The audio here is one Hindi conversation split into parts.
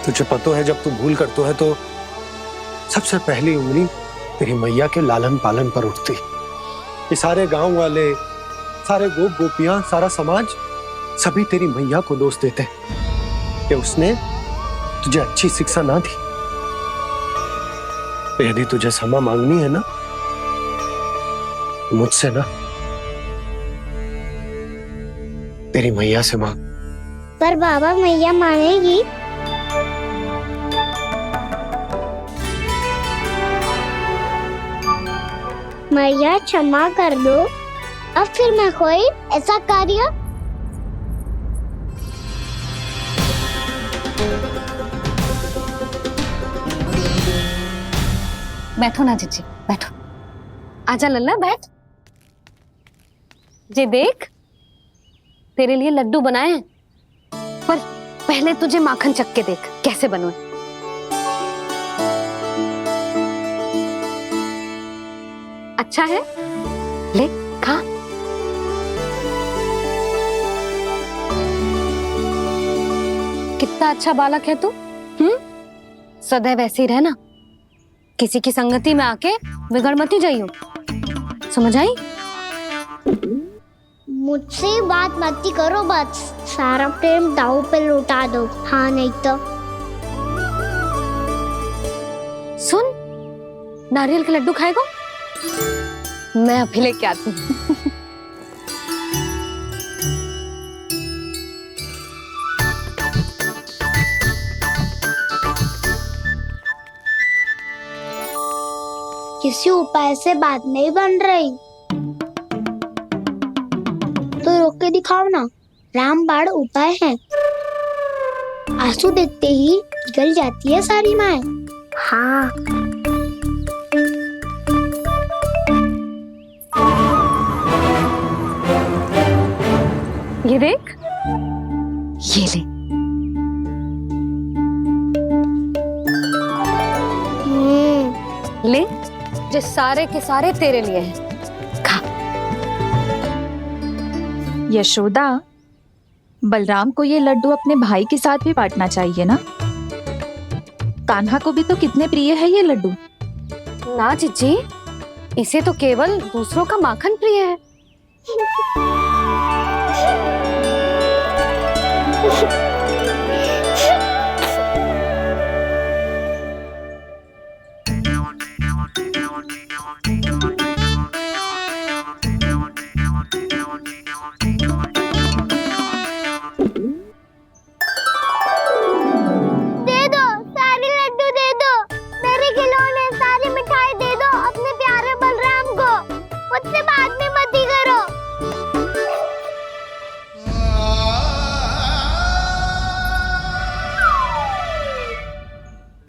तुझे पता है जब तू भूल करतो है तो सबसे पहली उंगली तेरी मैया के लालन पालन पर उठती। ये सारे गांव वाले, सारे गोप गोपियां, सारा समाज सभी तेरी मैया को दोष देते कि उसने तुझे अच्छी शिक्षा ना दी। तो यदि तुझे क्षमा मांगनी है ना, मुझसे ना, तेरी मैया से मांग। पर बाबा मैया मानेगी? मैया क्षमा कर दो, अब फिर मैं कोई ऐसा कार्य। बैठो ना जीजी, बैठो। आजा लल्ला, बैठ। जे देख, तेरे लिए लड्डू बनाए हैं, पर पहले तुझे माखन चख के देख कैसे बने। अच्छा है, ले खा। कितना अच्छा बालक है तू। सदैव ऐसे ही रहना, किसी की संगति में आके बिगड़ मती जाइयो, समझ आई? मुझसे बात मत करो, बस सारा प्रेम दाव पे लौटा दो। हाँ नहीं तो सुन, नारियल के लड्डू खाएगा? मैं अभी लेके आती हूँ। किसी उपाय से बात नहीं बन रही तो रोक के दिखाओ ना। रामबाण उपाय है, आंसू देखते ही जल जाती है सारी माए। हाँ, ये देख, ये ले। ले, जो सारे के सारे तेरे लिए हैं, खा। यशोदा, बलराम को ये लड्डू अपने भाई के साथ भी बांटना चाहिए ना। कान्हा को भी तो कितने प्रिय है ये लड्डू। ना जीजी, इसे तो केवल दूसरों का माखन प्रिय है।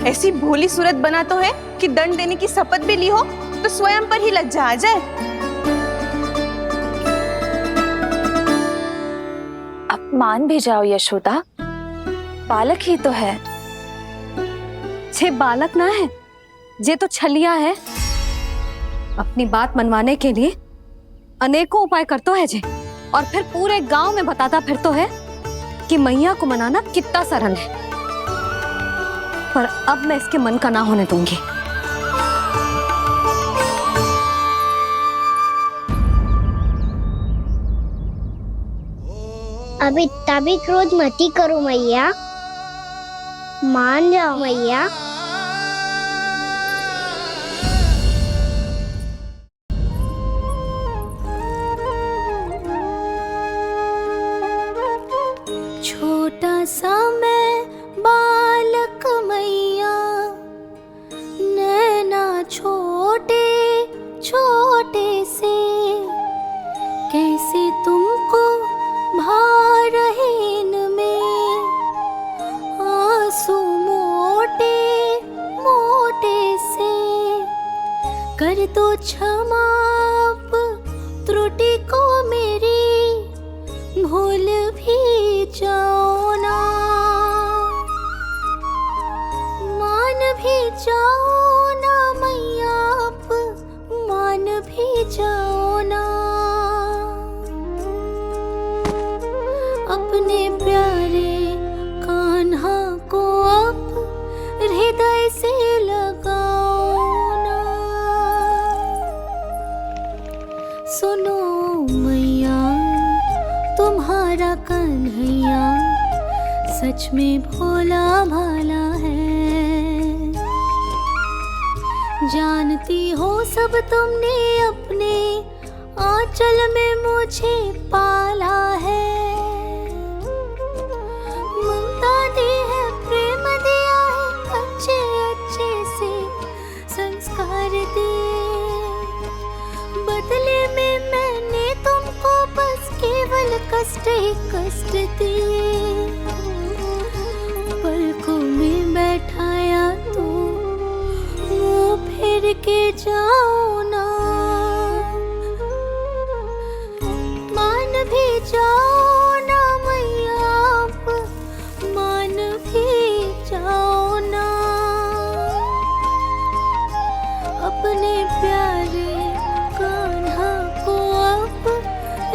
ऐसी भोली सूरत बना तो है कि दंड देने की शपथ भी ली हो तो स्वयं पर ही लज्जा आ जाए। अब मान भी जाओ यशोदा, बालक ही तो है। छे बालक ना है, जे तो छलिया है। अपनी बात मनवाने के लिए अनेकों उपाय करतो है जे, और फिर पूरे गांव में बताता फिरतो है कि मैया को मनाना कितना सरल है। पर अब मैं इसके मन का ना होने दूंगी। अब इतना भी क्रोध मती करो मैया, मान जाओ मैया। छोटा सा मैं बालक मैया, नैना छोटे छोटे से, कैसे तुमको भा रहे में आंसू मोटे सच में भोला भाला है। जानती हो सब तुमने अपने आंचल में मुझे पाला है। ममता दी है, प्रेम दिया है, अच्छे अच्छे से संस्कार दिए। बदले में मैंने तुमको बस केवल कष्ट ही कष्ट दिए। पलकों में बैठाया तो मुंह फेर के जाओ ना, मान भी जाओ ना मैया, आप मान भी जाओ ना। अपने प्यारे कान्हा को आप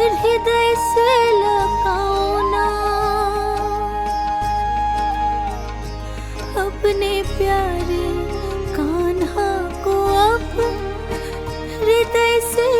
हृदय से लगाओ ना। अपने प्यारे कान्हा को आप हृदय से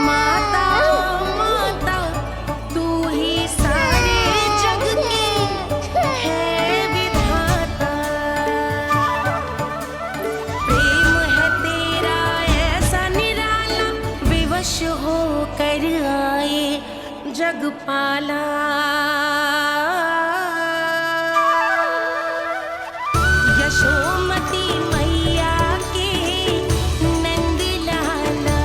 माता माता तू ही सारे जग की है विधाता। प्रेम है तेरा ऐसा निराला, विवश होकर आए जग पाला। यशोमती मैया के नंद लाला,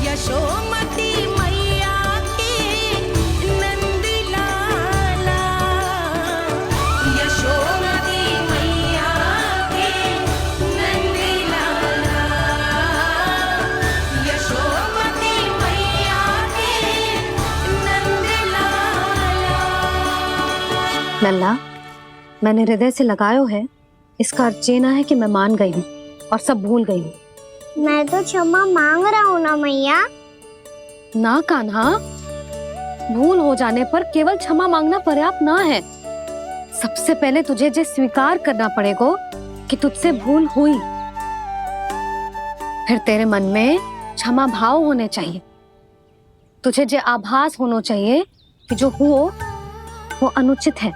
यशोमती मैया के नंद लाला, यशोमती मैया के नंद लाला, यशोमती मैया के नंद लाला। लल्ला, मैंने हृदय से लगायो है, इसका अर्थ ये ना है कि मैं मान गई हूँ और सब भूल गई हूँ। मैं तो क्षमा मांग रहा हूँ ना मैया। ना कान्हा, भूल हो जाने पर केवल क्षमा मांगना पर्याप्त ना है। सबसे पहले तुझे जे स्वीकार करना पड़ेगा कि तुझसे भूल हुई। फिर तेरे मन में क्षमा भाव होने चाहिए। तुझे जे आभास होना चाहिए कि जो हुआ वो अनुचित है।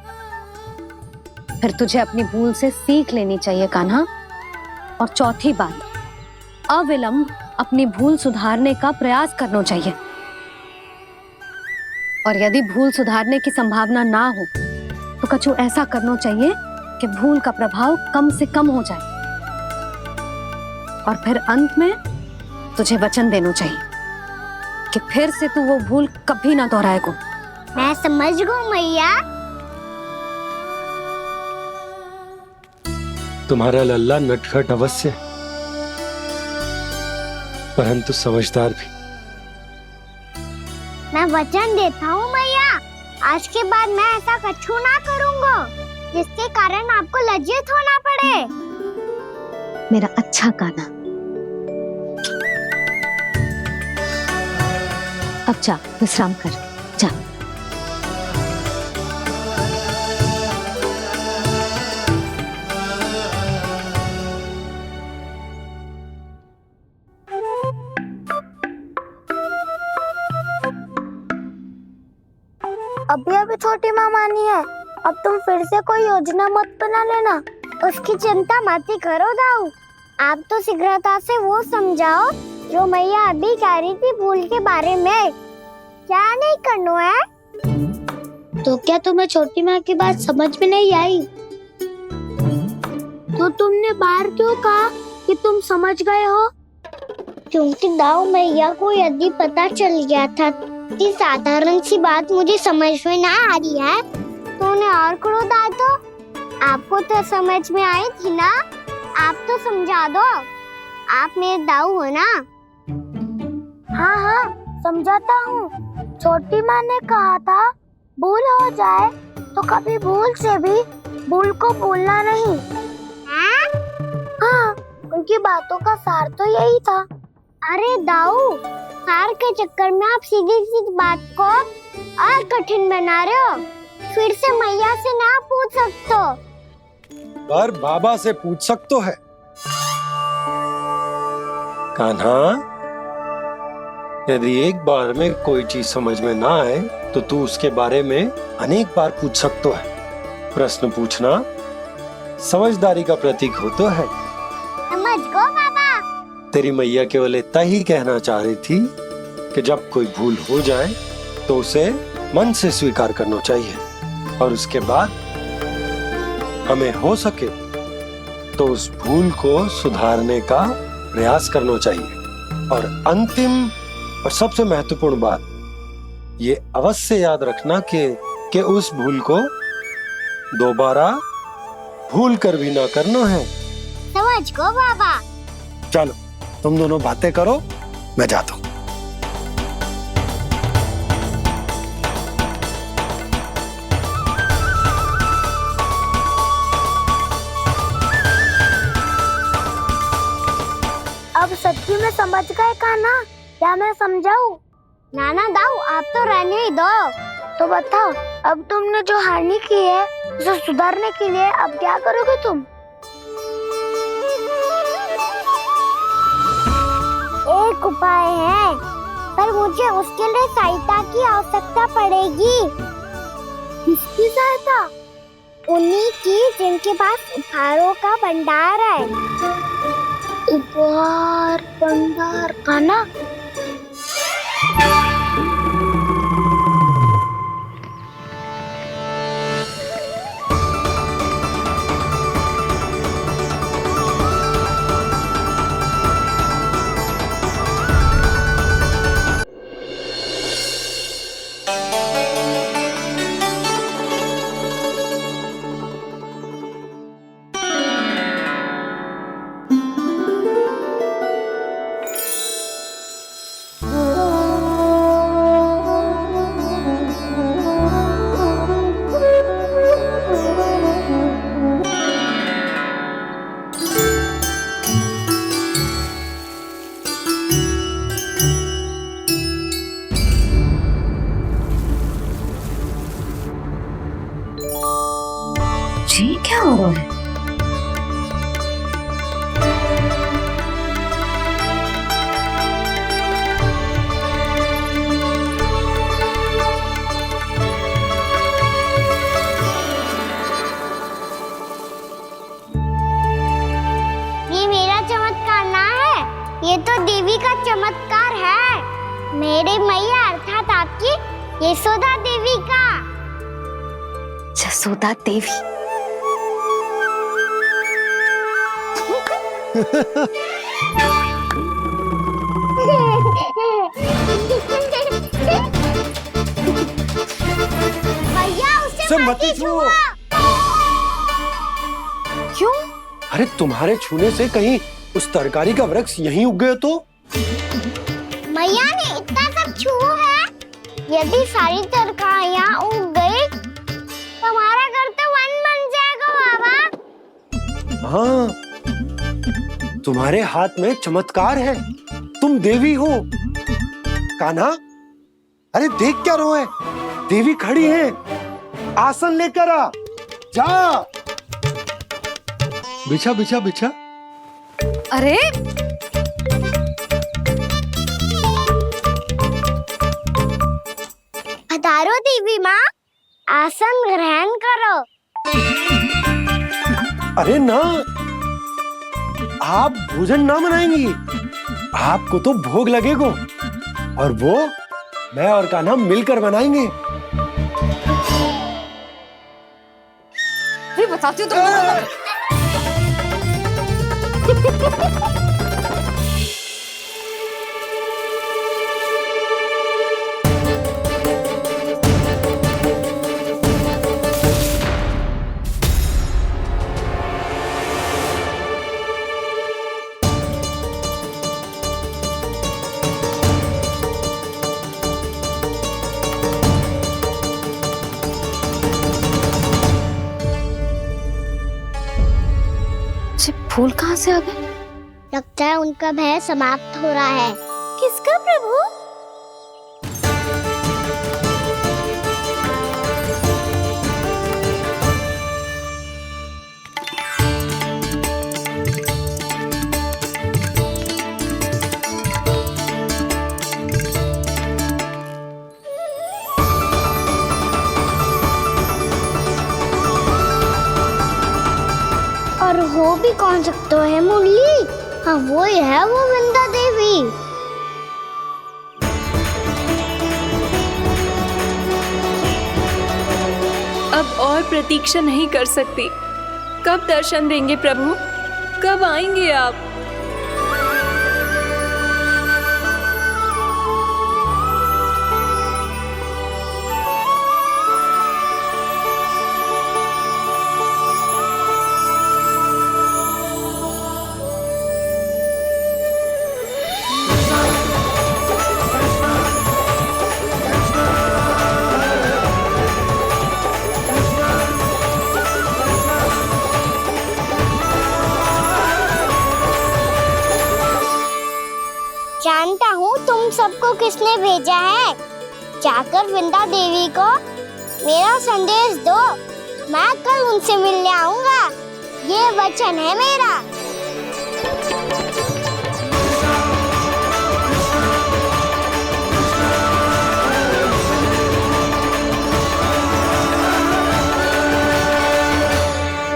फिर तुझे अपनी भूल से सीख लेनी चाहिए कान्हा। और चौथी बात, अविलंब अपनी भूल सुधारने का प्रयास करना चाहिए। और यदि भूल सुधारने की संभावना ना हो तो कछु ऐसा करना चाहिए कि भूल का प्रभाव कम से कम हो जाए। और फिर अंत में तुझे वचन देना चाहिए कि फिर से तू वो भूल कभी ना दोहराएगा। मैं समझ गई मैया। तुम्हारा लल्ला नटखट अवश्य, परंतु समझदार भी। मैं वचन देता हूँ मैया, आज के बाद मैं ऐसा कछु ना करूँगा जिसके कारण आपको लज्जित होना पड़े। मेरा अच्छा कान्हा, अब जा विश्राम कर, जा। अभी अभी छोटी माँ मानी है, अब तुम फिर से कोई योजना मत बना लेना। उसकी चिंता मत ही करो दाऊ। आप तो शीघ्रता से वो समझाओ जो मैया अभी कह रही थी भूल के बारे में। क्या नहीं करना है? तो क्या तुम्हें छोटी माँ की बात समझ में नहीं आई? तो तुमने बाहर क्यों कहा कि तुम समझ गए हो? क्योंकि दाऊ मैया को यदि पता चल गया था कि साधारण सी बात मुझे समझ में ना आ रही है तो उन्हें और क्रोध आए तो? आपको तो समझ में आई थी ना, आप तो समझा दो। आप मेरे दाऊ हो ना। हाँ हाँ समझाता हूँ। छोटी माँ ने कहा था भूल हो जाए तो कभी भूल से भी भूल को भूलना नहीं। हाँ, उनकी बातों का सार तो यही था। अरे दाऊ, हार के चक्कर में आप सीधी सीधी बात को और कठिन बना रहे हो। फिर से मैया से ना पूछ सकते हो। पर बाबा से पूछ सकते है। कान्हा, यदि एक बार में कोई चीज समझ में ना आए तो तू उसके बारे में अनेक बार पूछ सकते है। प्रश्न पूछना समझदारी का प्रतीक होता है। समझ गो बाबा। तेरी मैया केवल इतना ही कहना चाह रही थी कि जब कोई भूल हो जाए तो उसे मन से स्वीकार करना चाहिए और उसके बाद हमें हो सके तो उस भूल को सुधारने का प्रयास करना चाहिए। और अंतिम और सबसे महत्वपूर्ण बात ये अवश्य याद रखना कि उस भूल को दोबारा भूल कर भी ना करना है। समझ गो बाबा। चलो तुम दोनों बातें करो, मैं जाता हूँ। अब सच्ची में समझ गए कान्हा? क्या मैं समझाऊं? नाना दाऊ, आप तो रहने ही दो। तो बताओ, अब तुमने जो हानि की है उसे सुधारने के लिए अब क्या करोगे तुम? एक उपाय है, पर मुझे उसके लिए सहायता की आवश्यकता पड़ेगी। किसकी सहायता? उन्हीं की जिनके पास उपहारों का भंडार है। उपहार भंडार का ना? जी क्या हो रहा है? ये मेरा चमत्कार ना है, ये तो देवी का चमत्कार है। मेरे मैया अर्थात आपकी यशोदा देवी का। जसोदा देवी। भैया उसे सब मत मत छुओ। छुओ। क्यों? अरे तुम्हारे छूने से कहीं उस तरकारी का वृक्ष यहीं उग गए तो? मैया ने इतना सब छुआ है। यदि सारी तरकारियां उग गई तो हमारा घर तो वन बन जाएगा बाबा। हाँ, तुम्हारे हाथ में चमत्कार है, तुम देवी हो। कान्हा, अरे देख क्या रो है, देवी खड़ी है, आसन लेकर आ, जा। बिछा बिछा बिछा। अरे पधारो देवी माँ, आसन ग्रहण करो। अरे ना, आप भोजन ना मनाएंगी, आपको तो भोग लगेगा और वो मैं और कान्हा मिलकर बनाएंगे। भी बताती हूँ तुमको। फूल कहाँ से आ गए? लगता है उनका भय समाप्त हो रहा है। किसका प्रभु? भी कौन सकता है मुरली? हाँ वो ही है, वो वृंदा देवी। अब और प्रतीक्षा नहीं कर सकती। कब दर्शन देंगे प्रभु? कब आएंगे आप? जानता हूँ तुम सबको किसने भेजा है। जाकर वृंदा देवी को मेरा संदेश दो, मैं कल उनसे मिलने आऊंगा। ये वचन है मेरा।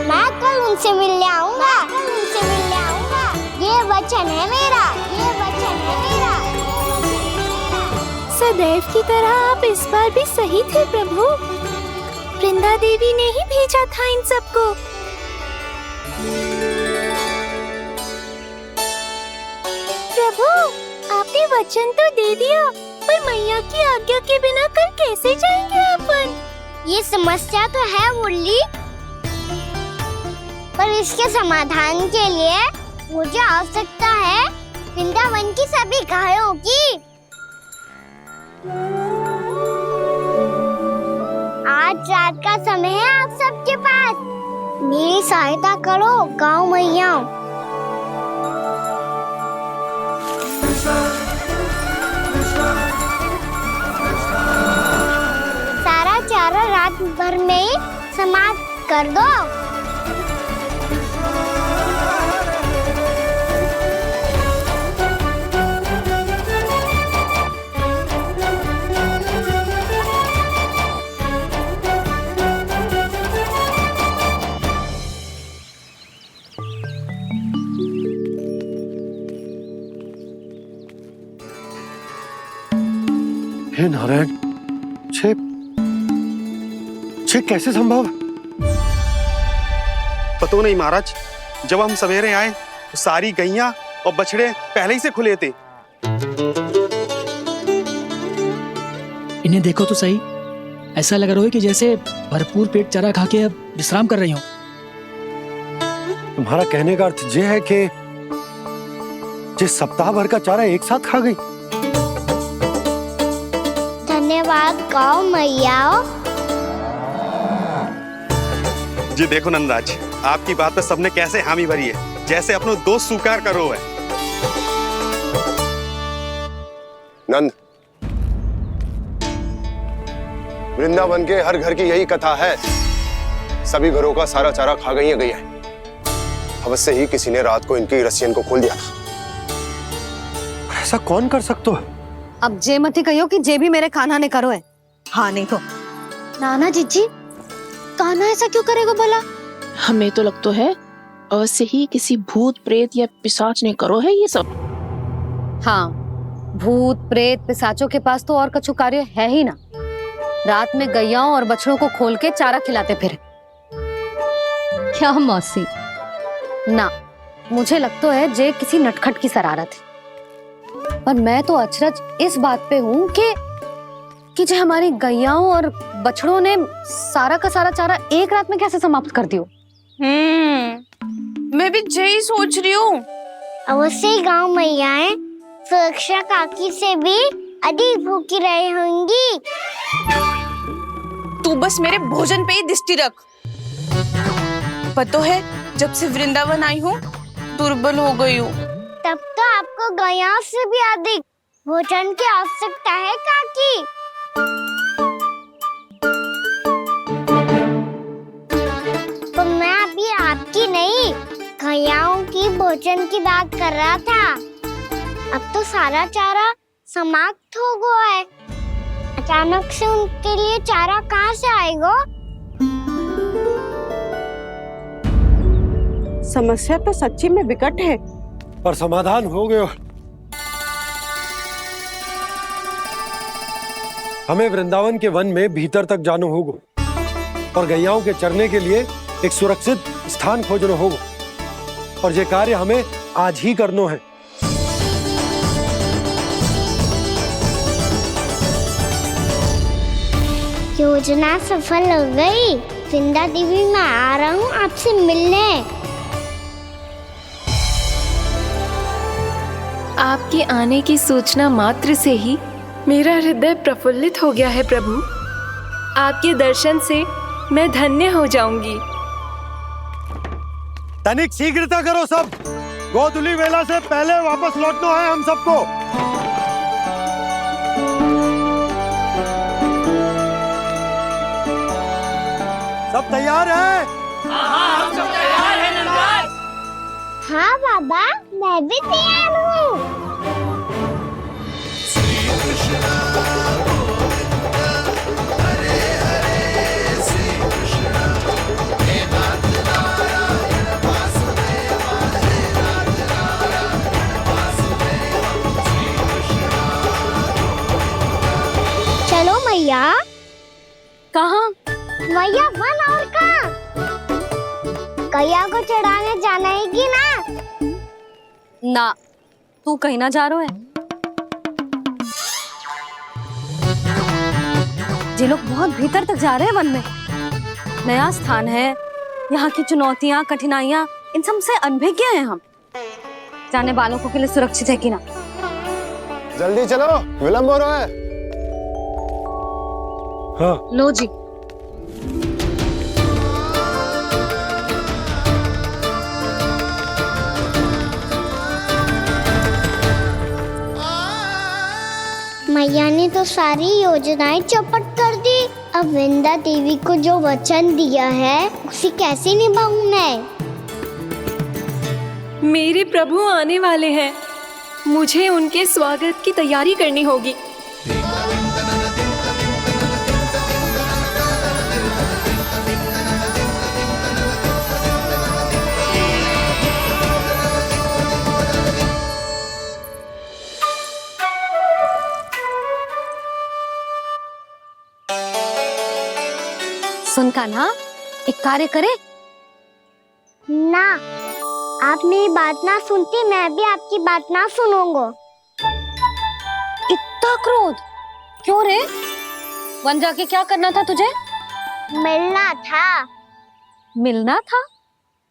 मैं कल उनसे मिलने आऊंगा। ये वचन है मेरा। सदैव की तरह आप इस बार भी सही थे प्रभु। वृंदा देवी ने ही भेजा था इन सबको। प्रभु, आपने वचन तो दे दिया, पर मैया की आज्ञा के बिना कल कैसे जाएंगे अपन? ये समस्या तो है मुरली, पर इसके समाधान के लिए मुझे आवश्यकता है वृंदावन की सभी गायों की। आज रात का समय है आप सबके पास। मेरी सहायता करो गाँव मैया। सारा चारा रात भर में ही समाप्त कर दो। हे नारायण, छे कैसे संभव? पतो नहीं महाराज, जब हम सवेरे आए तो सारी गैया और बछड़े पहले ही से खुले थे। इन्हें देखो तो सही, ऐसा लग रहा है कि जैसे भरपूर पेट चारा खा के अब विश्राम कर रही हो। तुम्हारा कहने का अर्थ ये है कि जिस सप्ताह भर का चारा एक साथ खा गई। धन्यवाद गाँव मैया। जी देखो नंदराज, आपकी बात पे सबने कैसे हामी भरी है, जैसे अपनो दोस्त स्वीकार करो है। नंद, वृंदावन के हर घर की यही कथा है। सभी घरों का सारा चारा खा गई है गैया। अवश्य ही किसी ने रात को इनकी रस्सियन को खोल दिया था। ऐसा कौन कर सकता है? अब जे मती कहियो कि जे भी मेरे कान्हा ने करो है। हाँ नहीं तो नाना जीजी, कान्हा ऐसा क्यों करेगा भला? हमें तो लगता है अवश्य ही किसी भूत प्रेत या पिशाच ने करो है ये सब। हाँ, भूत प्रेत पिशाचों के पास तो और कछु कार्य है ही ना। रात में गैयाओं और बछड़ों को खोल के चारा खिलाते फिर। क्या मौसी? ना, मुझे लगता है जे किसी नटखट की शरारत है। पर मैं तो अचरज इस बात पे हूँ कि जो हमारी गैयाओं और बछड़ों ने सारा का सारा चारा एक रात में कैसे समाप्त कर दियो। मैं भी यही सोच रही हूँ। अवश्य ही गाँव मैयाएं सुरक्षा काकी से भी अधिक भूखी रही होंगी। तू बस मेरे भोजन पे ही दृष्टि रख। पतो है, जब से वृंदावन आई हूँ दुर्बल हो गई हूँ। तब तो आपको गैया से भी अधिक भोजन की आवश्यकता है काकी। तो मैं अभी आपकी नहीं, गैयाओं की भोजन की बात कर रहा था। अब तो सारा चारा समाप्त हो गया है। अचानक से उनके लिए चारा कहाँ से आएगा? समस्या तो सच्ची में विकट है, पर समाधान हो गयो। हमें वृंदावन के वन में भीतर तक जाना होगा और गैयाओं के चरने के लिए एक सुरक्षित स्थान खोजना होगा, और ये कार्य हमें आज ही करना है। योजना सफल हो गई। वृंदा देवी, मैं आ रहा हूँ आपसे मिलने। आपके आने की सूचना मात्र से ही मेरा हृदय प्रफुल्लित हो गया है प्रभु। आपके दर्शन से मैं धन्य हो जाऊंगी। तनिक शीघ्रता करो सब, गोधुली वेला से पहले वापस लौटना है हम सबको। सब तैयार है? हाँ, हम सब तैयार हैं नंदराज। हाँ बाबा, मैं भी तैयार हूँ। चलो मैया। कहाँ? मैया, वन और कहाँ? गैया को चढ़ाने जाना है कि ना? ना, तू कहीं ना जा रहा है। ये लोग बहुत भीतर तक जा रहे हैं वन में। नया स्थान है, यहाँ की चुनौतियाँ, कठिनाइयाँ, इन सब से अनभिज्ञ हैं हम। जाने बालकों के लिए सुरक्षित है कि ना? जल्दी चलो, विलंब हो रहा है। हाँ। लो जी। मैया ने तो सारी योजनाएं चौपट कर दी। अब वृंदा देवी को जो वचन दिया है उसे कैसे निभाऊं मैं? मेरे प्रभु आने वाले हैं, मुझे उनके स्वागत की तैयारी करनी होगी। सुन कान्हा, एक कार्य करे? ना, आप मेरी बात ना सुनती, मैं भी आपकी बात ना सुनूंगा। इतना क्रोध क्यों रे? वन जाके क्या करना था तुझे? मिलना था। मिलना था?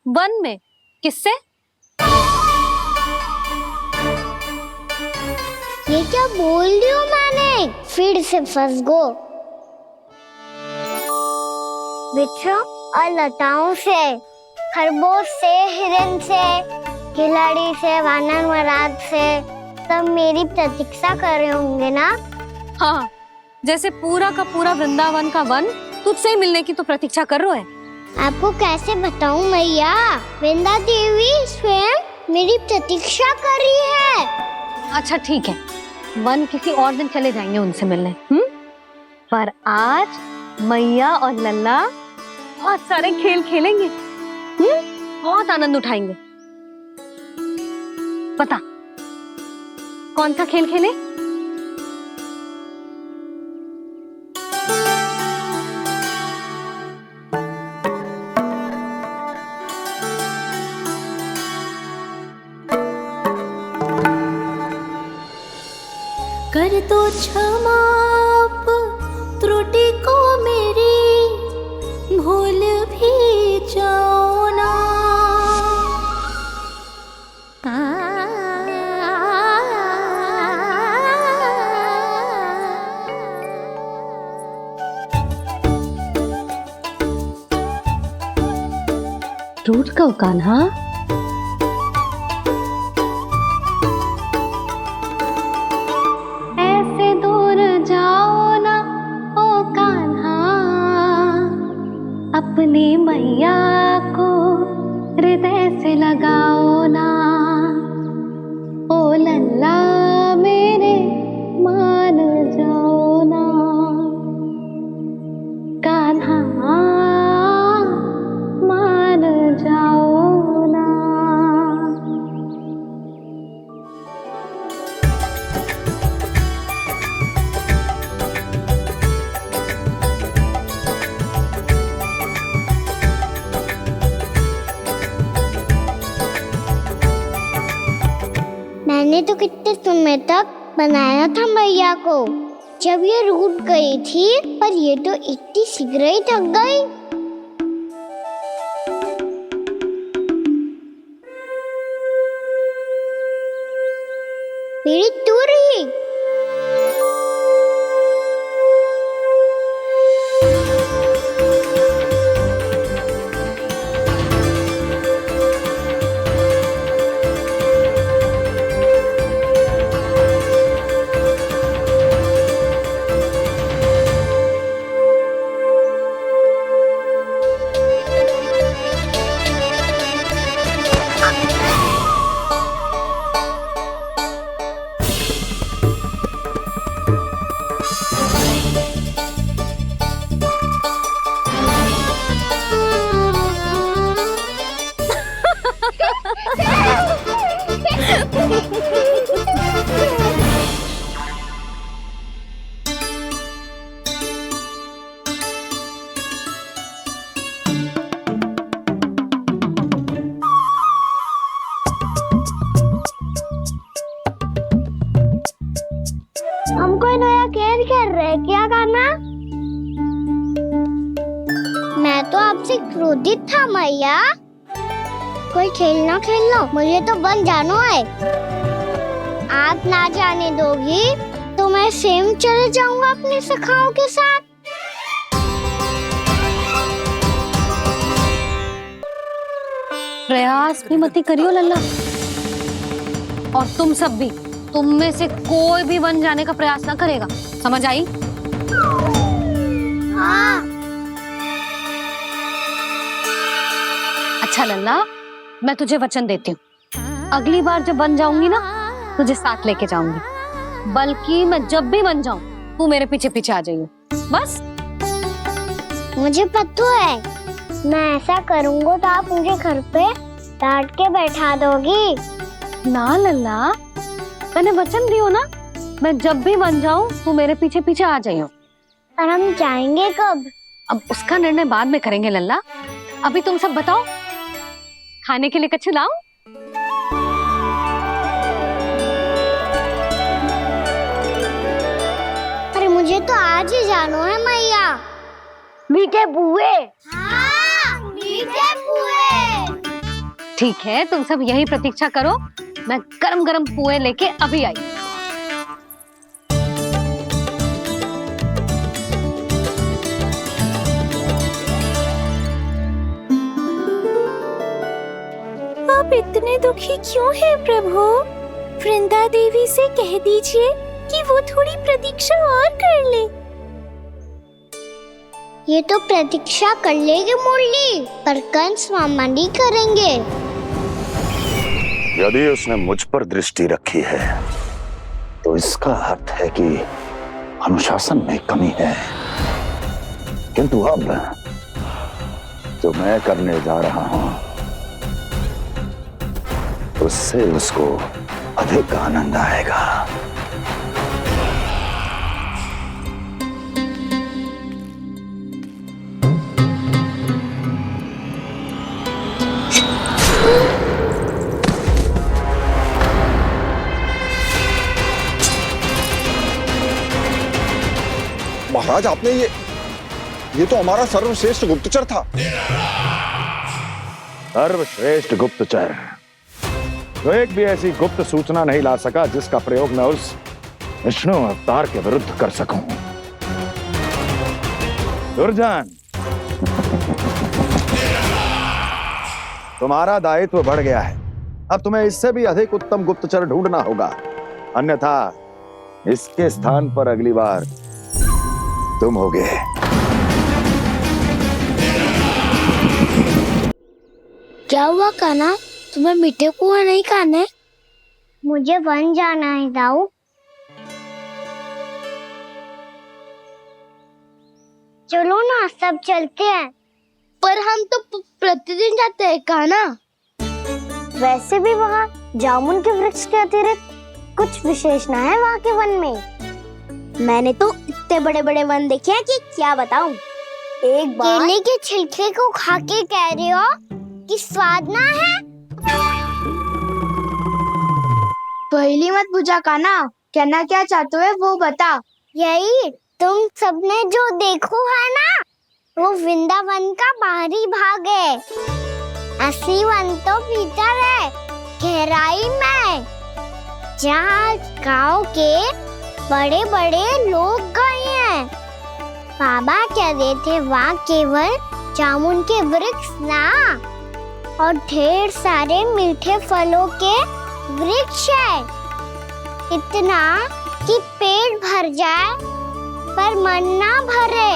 वन में? किससे? ये क्या बोल रही हूँ मैंने? फिर से फंस गो। वृक्षों और लताओं से, खरगोश से, हिरन से, खिलाड़ी से, वानर महाराज से, सब मेरी प्रतीक्षा कर रहे होंगे ना? हाँ, जैसे पूरा का पूरा वृंदावन का वन तुझसे ही मिलने की तो प्रतीक्षा कर रहा है। आपको कैसे बताऊं मैया? वृंदा देवी स्वयं मेरी प्रतीक्षा कर रही है। अच्छा ठीक है, वन किसी और दिन चले जाएंगे उनसे मिलने। पर आज मैया और लल्ला बहुत सारे खेल खेलेंगे। बहुत आनंद उठाएंगे। पता कौन सा खेल खेले? कर दो क्षमा त्रुटि को मेरी, भूल भी जाओ ना। टूट गो कान्हा। ऐसे दूर जाओ ना ओ कान्हा, अपनी मैया को हृदय से लगाओ ना। ओ लल्ला मेरे मान जाओ ना, कान्हा मान जाओ ना। मैंने तो कितने समय तक बनाया था मैया को, जब ये रूठ गई थी, पर ये तो इतनी शीघ्र ही थक गई। मेरी तू रही। हम कोई नया खेल खेल रहे हैं क्या करना? मैं तो आपसे क्रोधित था मैया। कोई खेलना खेल लो, मुझे तो बन जाना है। आप ना जाने दोगी तो मैं स्वयं चले जाऊंगा अपने सखाओं के साथ। प्रयास भी मत करियो लल्ला, और तुम सब भी, तुम में से कोई भी वन जाने का प्रयास ना करेगा, समझ आई? हाँ। अच्छा लल्ला, मैं तुझे वचन देती हूँ, अगली बार जब बन जाऊंगी ना, तुझे साथ लेके जाऊंगी। बल्कि मैं जब भी बन जाऊं, तू मेरे पीछे पीछे आ जाइयो, बस। मुझे पता है, मैं ऐसा करूंगा तो आप मुझे घर पे डांट के बैठा दोगी। ना लल्ला, मैंने वचन दियो ना, मैं जब भी बन जाऊं, तू मेरे पीछे पीछे आ जाइयो। और हम जाएंगे कब? अब उसका निर्णय बाद में करेंगे लल्ला। अभी तुम सब बताओ, खाने के लिए कुछ लाऊं? अरे मुझे तो आज ही जाना है मैया। मीठे बुए। हाँ, मीठे बुए। ठीक है, तुम सब यही प्रतीक्षा करो, मैं गरम गरम पुए लेके अभी आई। आप इतने दुखी क्यों हैं प्रभु? वृंदा देवी से कह दीजिए कि वो थोड़ी प्रतीक्षा और कर ले। ये तो प्रतीक्षा कर लेगी मुरली, पर कंस मामा नहीं करेंगे। यदि उसने मुझ पर दृष्टि रखी है, तो इसका अर्थ है कि अनुशासन में कमी है। किंतु अब जो मैं करने जा रहा हूं, उससे उसको अधिक आनंद आएगा। महाराज, आपने ये तो हमारा सर्वश्रेष्ठ गुप्तचर था। सर्वश्रेष्ठ गुप्तचर, जो एक भी ऐसी गुप्त सूचना नहीं ला सका जिसका प्रयोग मैं उस विष्णु अवतार के विरुद्ध कर सकूं। दुर्जन, तुम्हारा दायित्व बढ़ गया है। अब तुम्हें इससे भी अधिक उत्तम गुप्तचर ढूंढना होगा, अन्यथा इसके स्थान पर अगली बार तुम होगे। क्या हुआ कान्हा, तुम्हें मीठे पुआ नहीं खाने? मुझे वन जाना है दाऊ। चलो ना, सब चलते हैं। पर हम तो प्रतिदिन जाते हैं कान्हा। वैसे भी वहाँ जामुन के वृक्ष के अतिरिक्त कुछ विशेष ना है वहाँ के वन में। मैंने तो इतने बड़े बड़े वन देखे हैं कि क्या बताऊं। एक बार केले के छिलके को खा के कह रहे हो कि स्वाद ना है? पहली मत बुझा काना, कहना क्या चाहते हो वो बता। यही तुम सबने जो देखो है ना, वो वृंदावन का बाहरी भाग है। असली वन तो भीतर है, गहराई में, जहाँ गांव के बड़े बड़े लोग गए हैं। बाबा कहते थे वहाँ केवल जामुन के वृक्ष ना, और ढेर सारे मीठे फलों के वृक्ष है, इतना कि पेट भर जाए पर मन ना भरे।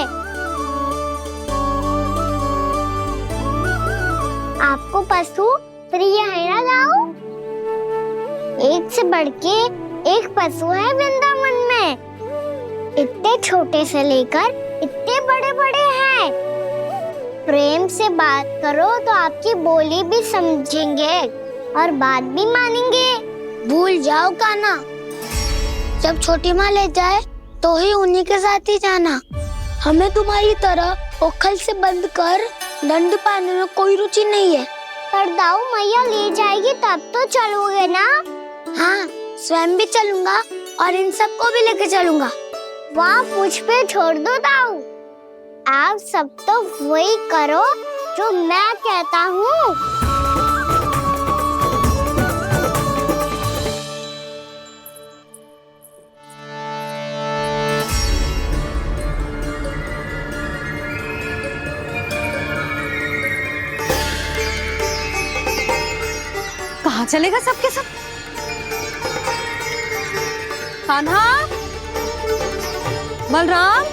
आपको पशु प्रिय है ना दाऊ? एक से बढ़ के एक पशु है वृंदावन में, इतने छोटे से लेकर इतने बड़े बड़े हैं। प्रेम से बात करो तो आपकी बोली भी समझेंगे और बात भी मानेंगे। भूल जाओ काना, जब छोटी माँ ले जाए तो ही उन्हीं के साथ ही जाना। हमें तुम्हारी तरह ओखल से बंद कर दंड पाने में कोई रुचि नहीं है। पर दाऊ मैया ले जाएगी तब तो चलोगे ना? हाँ, स्वयं भी चलूंगा और इन सबको भी लेके चलूंगा। वहाँ मुझ पे छोड़ दो दाऊ, आप सब तो वही करो जो मैं कहता हूँ। कहाँ चलेगा सबके सब? कान्हा, बलराम,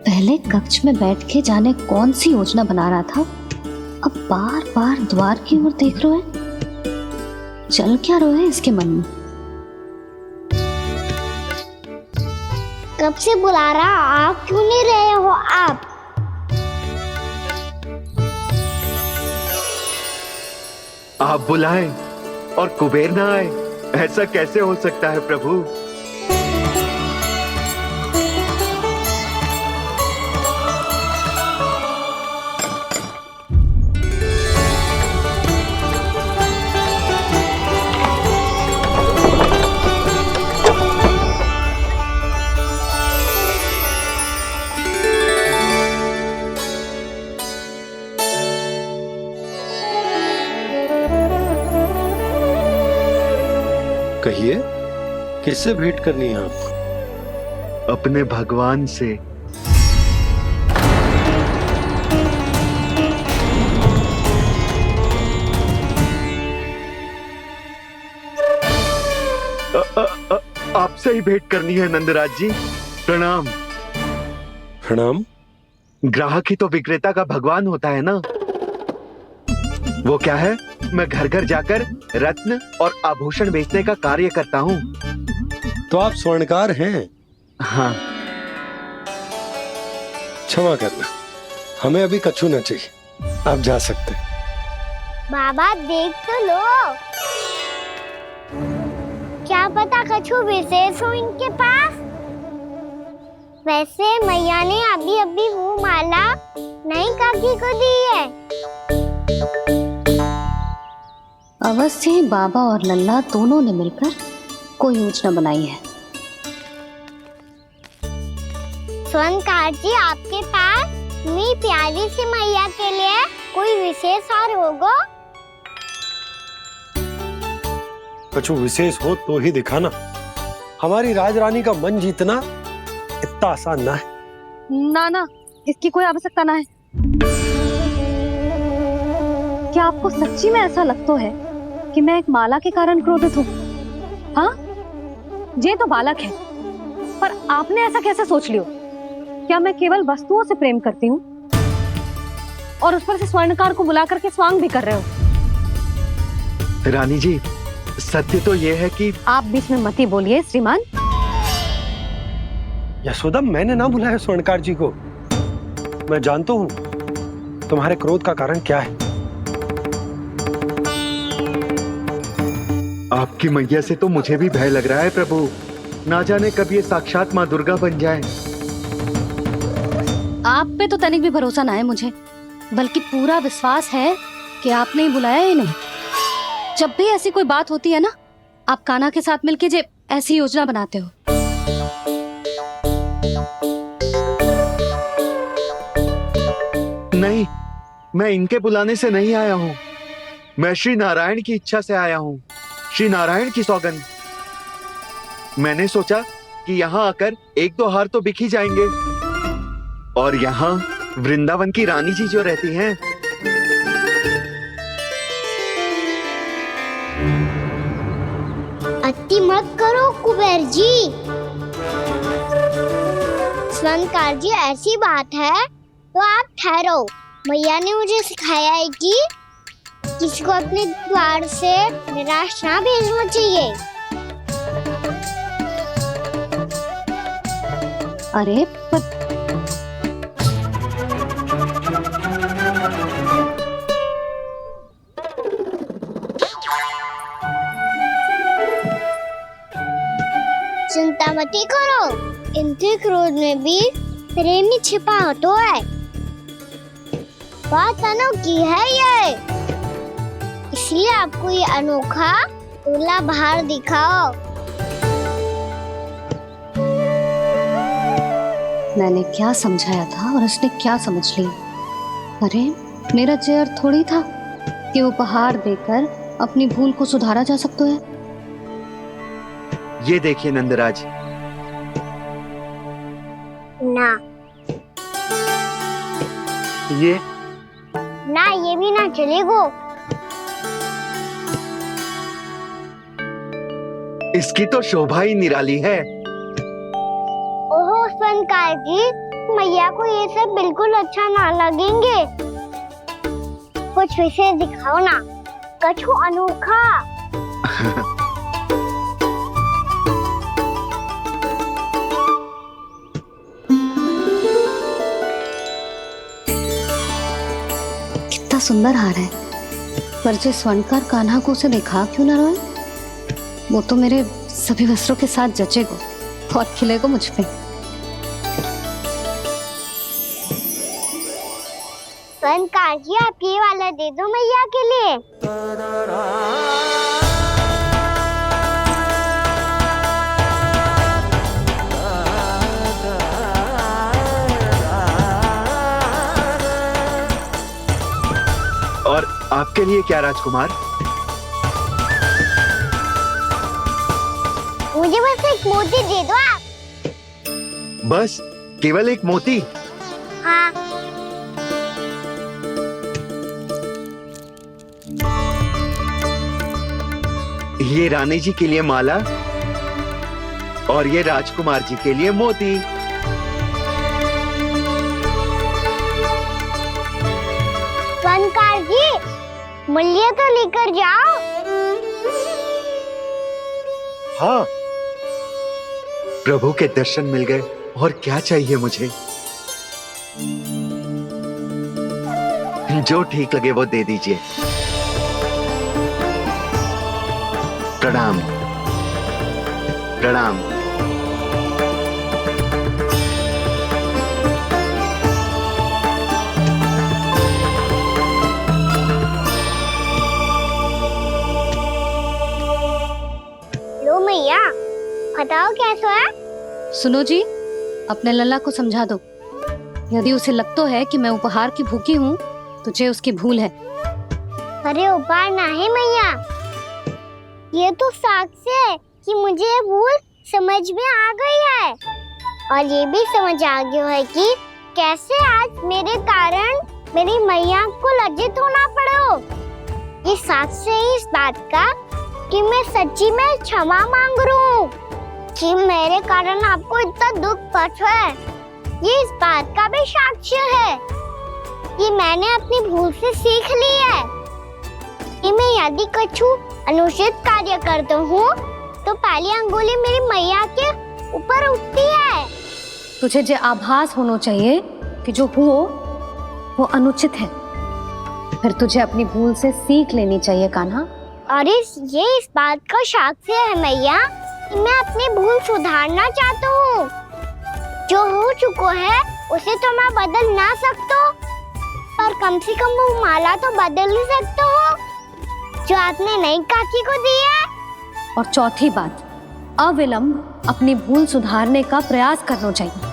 पहले कक्ष में बैठ के जाने कौन सी योजना बना रहा था, अब बार बार द्वार की ओर देख रहे हैं। चल क्या रहे हैं इसके मन में? कब से बुला रहा, आप क्यों नहीं रहे हो? आप बुलाएं और कुबेर ना आए, ऐसा कैसे हो सकता है प्रभु? कहिए, किससे भेंट करनी है आपको? अपने भगवान से। आपसे ही भेंट करनी है नंदराज जी। प्रणाम। प्रणाम। ग्राहक ही तो विक्रेता का भगवान होता है ना। वो क्या है, मैं घर घर जाकर रत्न और आभूषण बेचने का कार्य करता हूँ। तो आप स्वर्णकार हैं? हाँ। क्षमा करना, हमें अभी कछु न चाहिए, आप जा सकते हैं। बाबा देख तो लो, क्या पता कछु विशेष हो इनके पास। वैसे मैया ने अभी अभी वो माला नई काकी को दी है। अवश्य ही बाबा और लल्ला दोनों ने मिलकर कोई योजना बनाई है। स्वर्णकार जी, आपके पास मेरी प्यारी सी मैया के लिए कोई विशेष और होगा? कछु विशेष हो तो ही दिखाना। हमारी राजरानी का मन जीतना इतना आसान ना है। ना, इसकी कोई आवश्यकता ना है। क्या आपको सच्ची में ऐसा लगता है कि मैं एक माला के कारण क्रोधित हूँ? हाँ, ये तो बालक है, पर आपने ऐसा कैसे सोच लियो? क्या मैं केवल वस्तुओं से प्रेम करती हूँ? और उस पर से स्वर्णकार को बुला करके स्वांग भी कर रहे हो। रानी जी, सत्य तो ये है कि आप बीच में मत ही बोलिए श्रीमान। यशोदा, मैंने ना बुलाया स्वर्णकार जी को। मैं जानता हूँ तुम्हारे क्रोध का कारण क्या है। आपकी मैया से तो मुझे भी भय लग रहा है प्रभु। ना जाने कब ये साक्षात माँ दुर्गा बन जाए। आप पे तो तनिक भी भरोसा ना है मुझे, बल्कि पूरा विश्वास है कि आपने ही बुलाया इन्हें। जब भी ऐसी कोई बात होती है ना, आप कान्हा के साथ मिलके जे ऐसी योजना बनाते हो। नहीं, मैं इनके बुलाने से नहीं आया हूँ। मैं श्री नारायण की इच्छा से आया हूँ, श्री नारायण की सौगंध। मैंने सोचा कि यहाँ आकर एक दो हार तो बिक ही जाएंगे। और यहाँ वृंदावन की रानी जी जो रहती हैं, अति मत करो कुबेर जी। स्वर्णकार जी, ऐसी बात है तो आप ठहरो। मैया ने मुझे सिखाया है कि किसी को अपने द्वार से निराश ना भेजना चाहिए। अरे पर चिंता मत करो, इनके क्रोध में भी प्रेम ही छिपा तो है। बात अनोखी है ये, इसलिए आपको ये अनोखा दूल्हा बाहर दिखाओ। मैंने क्या समझाया था और उसने क्या समझ लिया। अरे मेरा जय थोड़ी था कि उपहार देकर अपनी भूल को सुधारा जा सकता है। ये देखिए नंदराज। ना ये ना, ये भी ना चलेगो। इसकी तो शोभा ही निराली है। ओहो स्वर्णकार जी, मैया को ये सब बिल्कुल अच्छा ना लगेंगे। कुछ विशेष दिखाओ ना, कछु अनोखा। कितना सुंदर हार है, पर जो स्वर्णकार कान्हा को उसे दिखा क्यों ना रोए। वो तो मेरे सभी वस्त्रों के साथ जचेगा और खिलेगा मुझ पे। स्वर्णकार जी, आप ये वाला दे दो मैया के लिए। और आपके लिए क्या राजकुमार? मुझे बस एक मोती दे दो आप। बस केवल एक मोती? हाँ। ये रानी जी के लिए माला और ये राजकुमार जी के लिए मोती। स्वर्णकार जी, मूल्य तो लेकर जाओ। हाँ, प्रभु के दर्शन मिल गए और क्या चाहिए मुझे। जो ठीक लगे वो दे दीजिए। प्रणाम प्रणाम। लो मैया, बताओ कैसा है। सुनो जी, अपने लल्ला को समझा दो। यदि उसे लगता है कि मैं उपहार की भूखी हूँ, तो ये उसकी भूल है। अरे उपहार ना है मैया, ये तो साक्ष्य है कि मुझे ये भूल समझ में आ गई है। और ये भी समझ आ गया है कि कैसे आज मेरे कारण मेरी मैया को लज्जित होना पड़ो। ये साक्ष्य है इस बात का कि मैं सच्ची में क्षमा मांग रहा हूँ कि मेरे कारण आपको इतना दुख पहुंचा है। ये इस बात का भी साक्ष्य है कि मैंने अपनी भूल से सीख ली है कि मैं यदि कुछ अनुचित कार्य करता हूँ तो पहली अंगुली मेरी मैया के ऊपर उठती है। तुझे जो आभास होना चाहिए कि जो हुआ वो अनुचित है, फिर तुझे अपनी भूल से सीख लेनी चाहिए कान्हा। और इस बात का साक्ष्य है मैया कि मैं अपनी भूल सुधारना चाहता हूँ। जो हो चुका है उसे तो मैं बदल ना सकता, पर कम से कम वो माला तो बदल ही सकता हूँ जो आपने नई काकी को दी है। और चौथी बात, अविलंब अपनी भूल सुधारने का प्रयास करना चाहिए।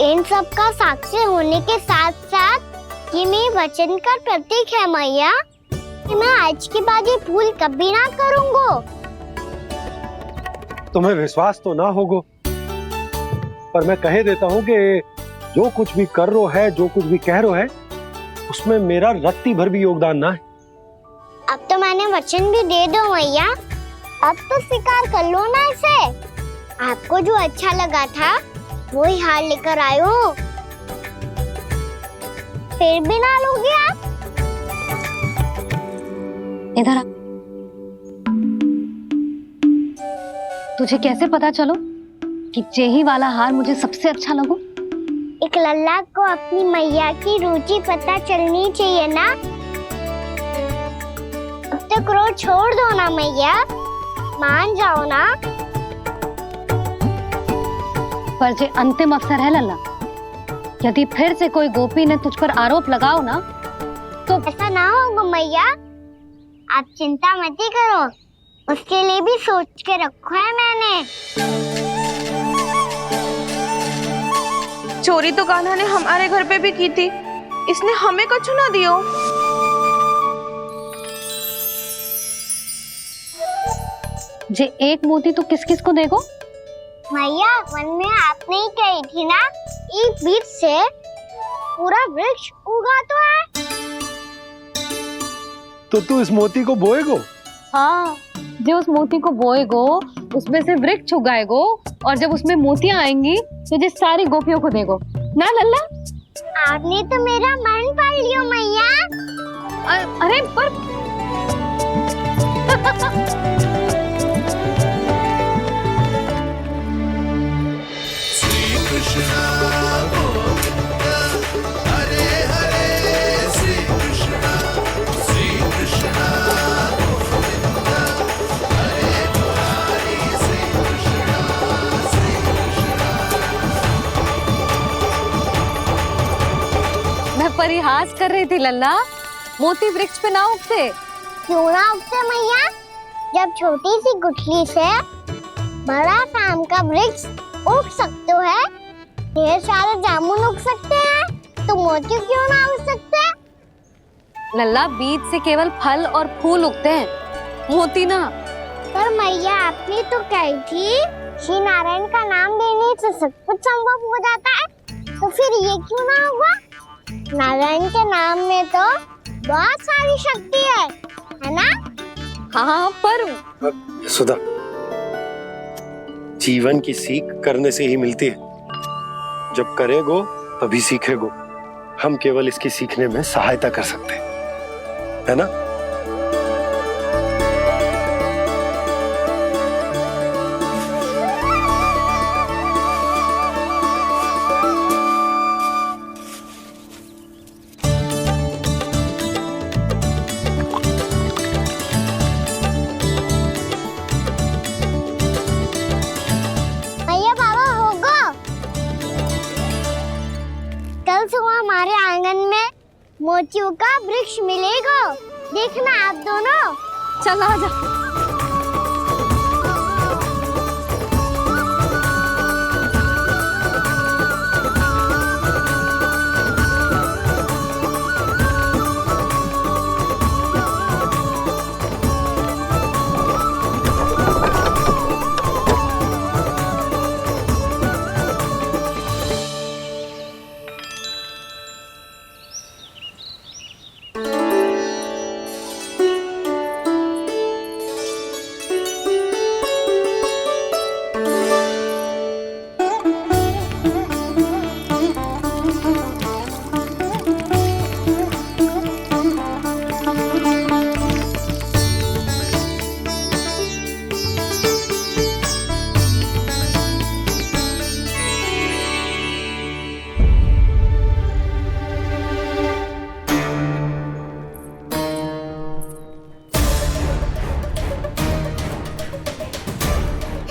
इन सब का साक्षी होने के साथ साथ ये मेरे वचन का प्रतीक है मैया कि मैं आज के बाद ये भूल कभी ना करूँगा। तुम्हें विश्वास तो ना होगा, पर मैं कह देता हूँ कि जो कुछ भी कर रो है, जो कुछ भी कह रो है, उसमें मेरा रत्ती भर भी योगदान ना है। अब तो मैंने वचन भी दे दो मैया, अब तो स्वीकार कर लो ना इसे। आपको जो अच्छा लगा था वही हार लेकर आयो, फिर भी ना लोगे आप? इधर आ। तुझे कैसे पता चलो कि जेही वाला हार मुझे सबसे अच्छा लगो? एक लल्ला को अपनी मैया की रुचि पता चलनी चाहिए ना। अब तो क्रोध छोड़ दो ना मैया, मान जाओ ना। पर जे अंतिम अवसर है लल्ला, यदि फिर से कोई गोपी ने तुझ पर आरोप लगाओ ना तो ऐसा ना होगा मैया, आप चिंता मत करो, उसके लिए भी सोच के रखो है मैंने। चोरी तो कान्हा ने हमारे घर पे भी की थी, इसने हमें कछु ना दियो। जे एक मोती तो किस किस को देगो? मैया मन में आपने ही कही थी ना, एक बीज से पूरा वृक्ष उगा तो है। तो तू इस मोती को बोएगो? हाँ, जो उस मोती को बोएगो उसमें से वृक्ष उगाएगो, और जब उसमें मोतियां आएंगी तो जिस सारी गोपियों को देगो ना लल्ला। आपने तो मेरा मन पढ़ लियो मैया। अरे पर परिहास कर रही थी लल्ला, मोती वृक्ष पे ना उगते। क्यों ना उगते मैया? जब छोटी सी गुठली से बड़ा आम का वृक्ष उग सकते है, ढेर सारे जामुन उग सकते हैं, तो मोती क्यों ना उग सकते? लल्ला, बीज से केवल फल और फूल उगते हैं, मोती ना। पर मैया आपने तो कही थी श्री नारायण का नाम लेने से सब कुछ संभव हो जाता है, तो फिर ये क्यों ना होगा? नारायण के नाम में तो बहुत सारी शक्ति है ना? हाँ, पर सुधा, जीवन की सीख करने से ही मिलती है। जब करेगो तभी सीखेगो। हम केवल इसकी सीखने में सहायता कर सकते हैं, है ना? हमारे आंगन में मोतियों का वृक्ष मिलेगा, देखना आप दोनों। चल आजा।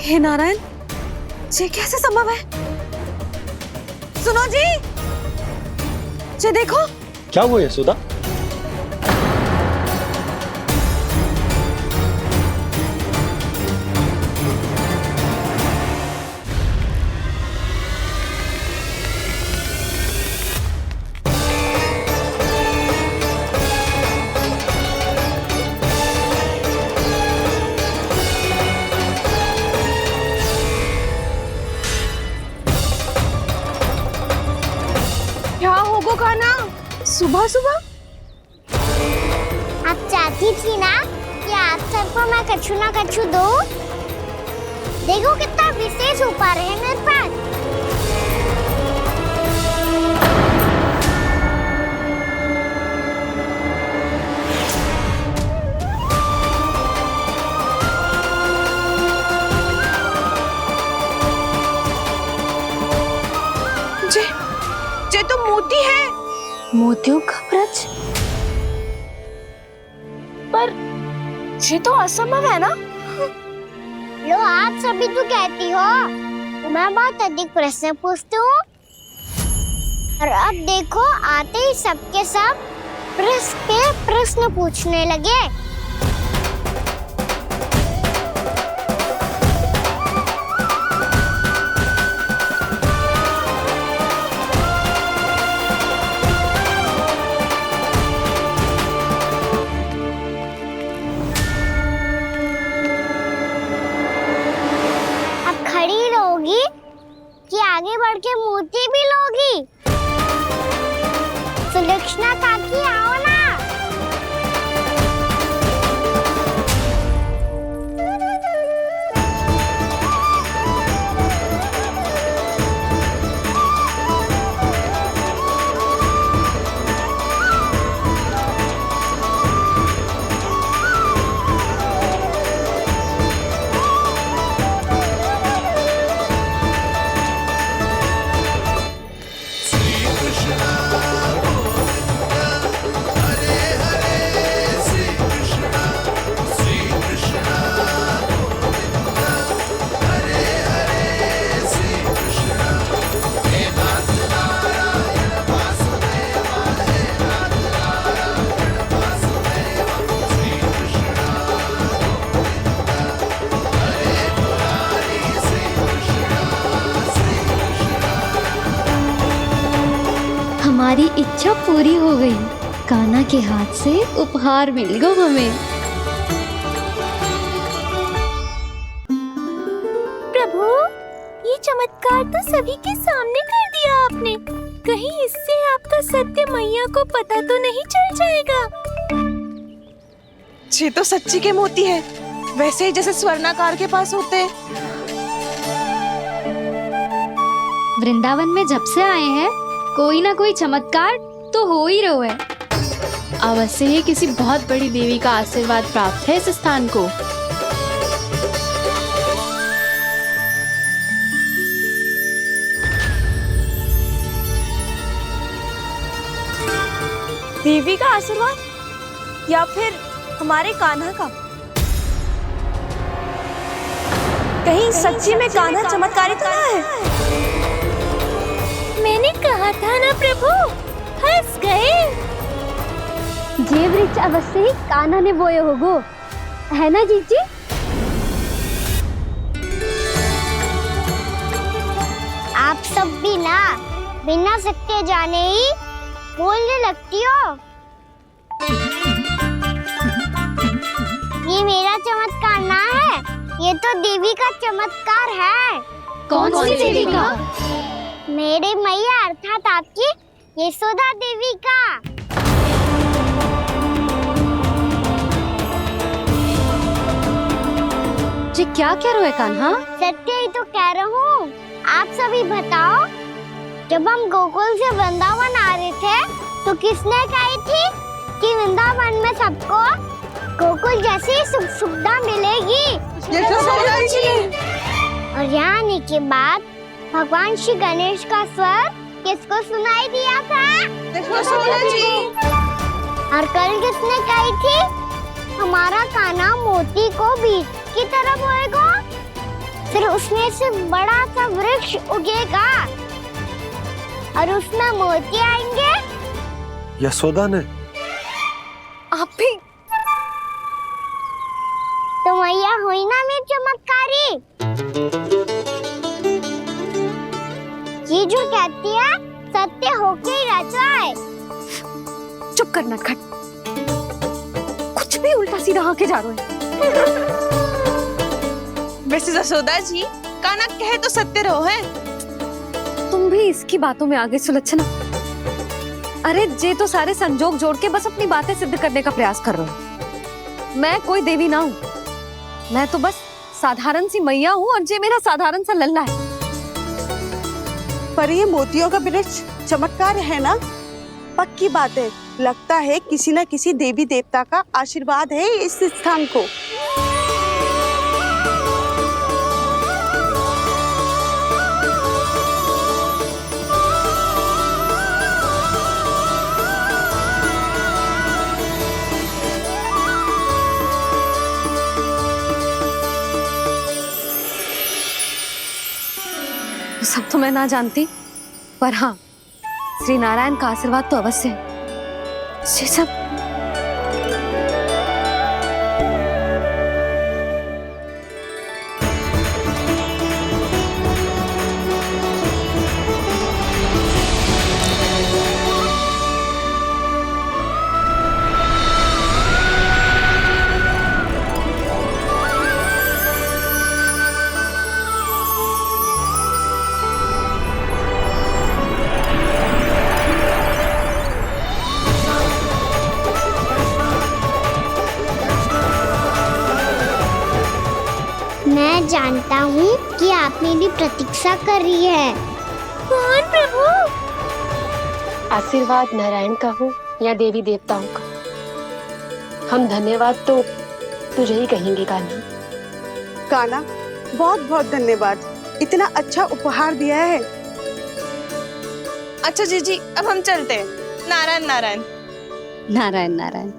हे नारायण, ये कैसे संभव है? सुनो जी, ये देखो। क्या हुआ यशोदा? क्या होगो कान्हा सुबह सुबह? आप चाहती थी ना कि आप सबको मैं कछु ना कछु दूं? देखो कितना विशेष उपहार है मेरे पास। ये तो मोती है। मोतियों का ब्रज? पर ये तो असंभव है ना? लो आप सभी तो कहती हो तो मैं बहुत अधिक प्रश्न पूछती हूँ, और अब देखो आते ही सबके सब प्रश्न पे प्रश्न पूछने लगे। कि आगे बढ़ के मोती भी लोगी? सुलक्षणा काकी आओ ना। हमारी इच्छा पूरी हो गई। कान्हा के हाथ से उपहार मिल गया हमें। प्रभु, ये चमत्कार तो सभी के सामने कर दिया आपने। कहीं इससे आपका सत्य मैया को पता तो नहीं चल जाएगा? ये तो सच्ची के मोती है, वैसे ही जैसे स्वर्णाकार के पास होते हैं। वृंदावन में जब से आए हैं कोई ना कोई चमत्कार तो हो ही रहा है। अवश्य ही किसी बहुत बड़ी देवी का आशीर्वाद प्राप्त है इस स्थान को। देवी का आशीर्वाद या फिर हमारे कान्हा का? कहीं सच्ची में कान्हा चमत्कारी तो ना है? मैंने कहा था ना प्रभु, हंस गए। ये वृक्ष अवश्य ही कान्हा ने बोए होगो, है ना जीजी? आप सब भी ना बिना सत्य जाने ही बोलने लगती हो। ये मेरा चमत्कार ना है, ये तो देवी का चमत्कार है। कौन सी देवी का? मेरे मैया अर्थात आपकी यशोदा देवी का। जी क्या कह रहे हो कान्हा? सत्य ही तो कह रहा हूँ। आप सभी बताओ, जब हम गोकुल से वृंदावन आ रहे थे तो किसने कही थी कि वृंदावन में सबको गोकुल जैसी सुख सुविधा मिलेगी? यशोदा जी। और यहाँ आने के बाद भगवान श्री गणेश का स्वर किसको सुनाई दिया था? यशोदा जी। और कल किसने कही थी हमारा कान्हा मोती को बीज की तरफ होएगा? फिर उसमें से बड़ा सा वृक्ष उगेगा और उसमें मोती आएंगे। यशोदा ने? आप भी? तो मैया हुई ना मेरी चमत्कारी। ये जो कहती है सत्य होके ही रहता है। चुप कर नटखट, कुछ भी उल्टा सीधा आके जा रहे हैं। वैसे यशोदा जी, कान्हा कहे तो सत्य रहो है। तुम भी इसकी बातों में आगे सुलझना। अरे जे तो सारे संजोग जोड़ के बस अपनी बातें सिद्ध करने का प्रयास कर रहे हो। मैं कोई देवी ना हूँ, मैं तो बस साधारण सी मैया हूँ और जे मेरा साधारण सा लल्ला है। पर ये मोतियों का वृक्ष चमत्कार है ना? पक्की बात है, लगता है किसी न किसी देवी देवता का आशीर्वाद है इस स्थान को। सब तो मैं ना जानती, पर हाँ, श्री नारायण का आशीर्वाद तो अवश्य है। ये सब मैं जानता हूँ कि आप मेरी प्रतीक्षा कर रही है। कौन प्रभु? आशीर्वाद नारायण का हो या देवी देवताओं का, हम धन्यवाद तो तुझे ही कहेंगे कान्हा। कान्हा, बहुत बहुत धन्यवाद, इतना अच्छा उपहार दिया है। अच्छा जीजी, अब हम चलते हैं। नारायण नारायण। नारायण नारायण।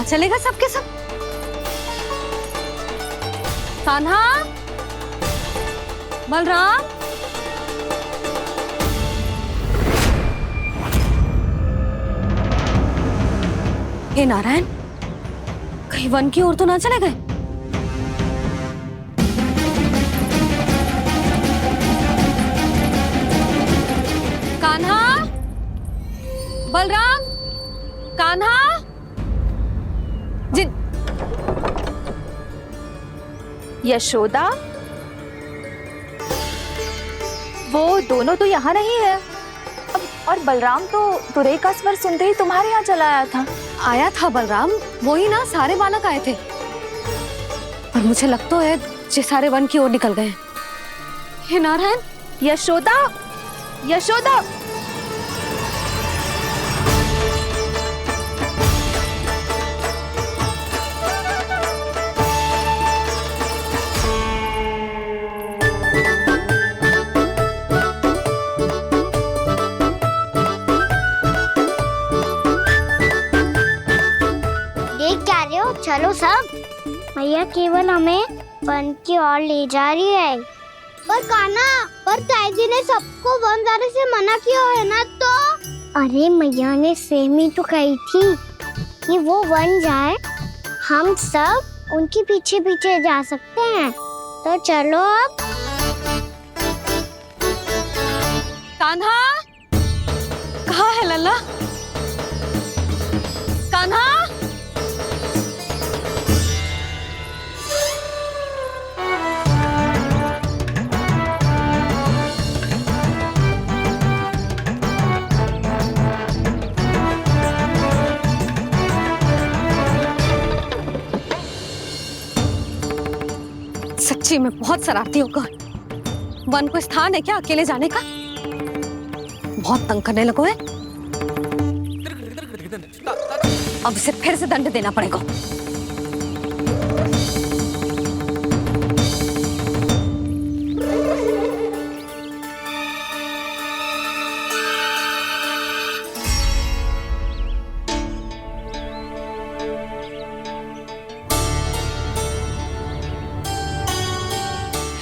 चलेगा सबके सब। कान्हा, बलराम, हे नारायण, कहीं वन की ओर तो ना चले गए? कान्हा, बलराम, कान्हा, यशोदा, वो दोनों तो यहाँ नहीं है। और बलराम तो तुरई का स्वर सुनते ही तुम्हारे यहाँ चला आया था। आया था बलराम, वही ना सारे बालक आए थे। पर मुझे लगता है ये सारे वन की ओर निकल गए। हे नारायण। यशोदा, यशोदा, चलो सब, मैया केवल हमें वन की ओर ले जा रही है। पर कान्हा, पर ताईजी ने सबको वन जाने से मना किया है ना। तो अरे मैया ने सेम ही तो कही थी कि वो वन जाए, हम सब उनके पीछे पीछे जा सकते हैं। तो चलो अब। कान्हा, कहाँ है लल्ला? कान्हा, सच्ची में बहुत शरारती होगा। वन को स्थान है क्या अकेले जाने का? बहुत तंग करने लगो है। अब इसे फिर से दंड देना पड़ेगा।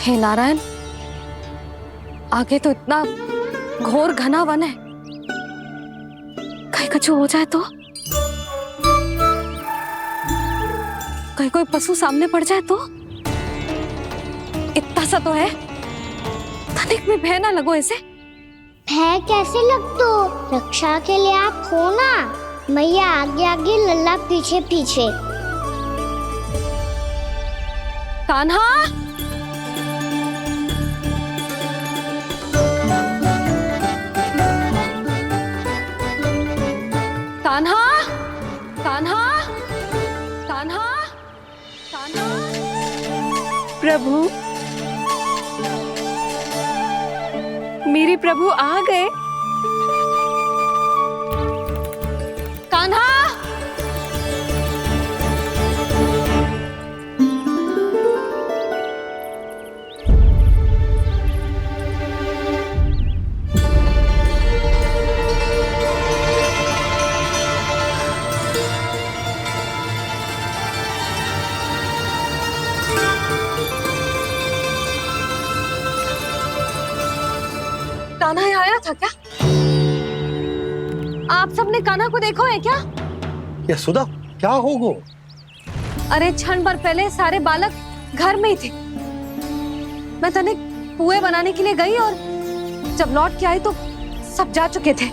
हे नारायण, आगे तो इतना घोर घना वन है, कहीं कुछ हो जाए तो, कहीं कोई पशु सामने पड़ जाए तो। इतना सा तो है, तनिक भी भय ना लगो इसे। भय कैसे लग तो, रक्षा के लिए आप हो ना। मैया आगे आगे, लल्ला पीछे पीछे। कान्हा, कान्हा, कान्हा, कान्हा, कान्हा। प्रभु, मेरे प्रभु आ गए। कान्हा, कान्हा यहाँ आया था क्या? आप सबने कान्हा को देखो है क्या? यशोदा, क्या हो गो? अरे क्षण भर पहले सारे बालक घर में ही थे। मैं तनिक पुए बनाने के लिए गई और जब लौट के आई तो सब जा चुके थे।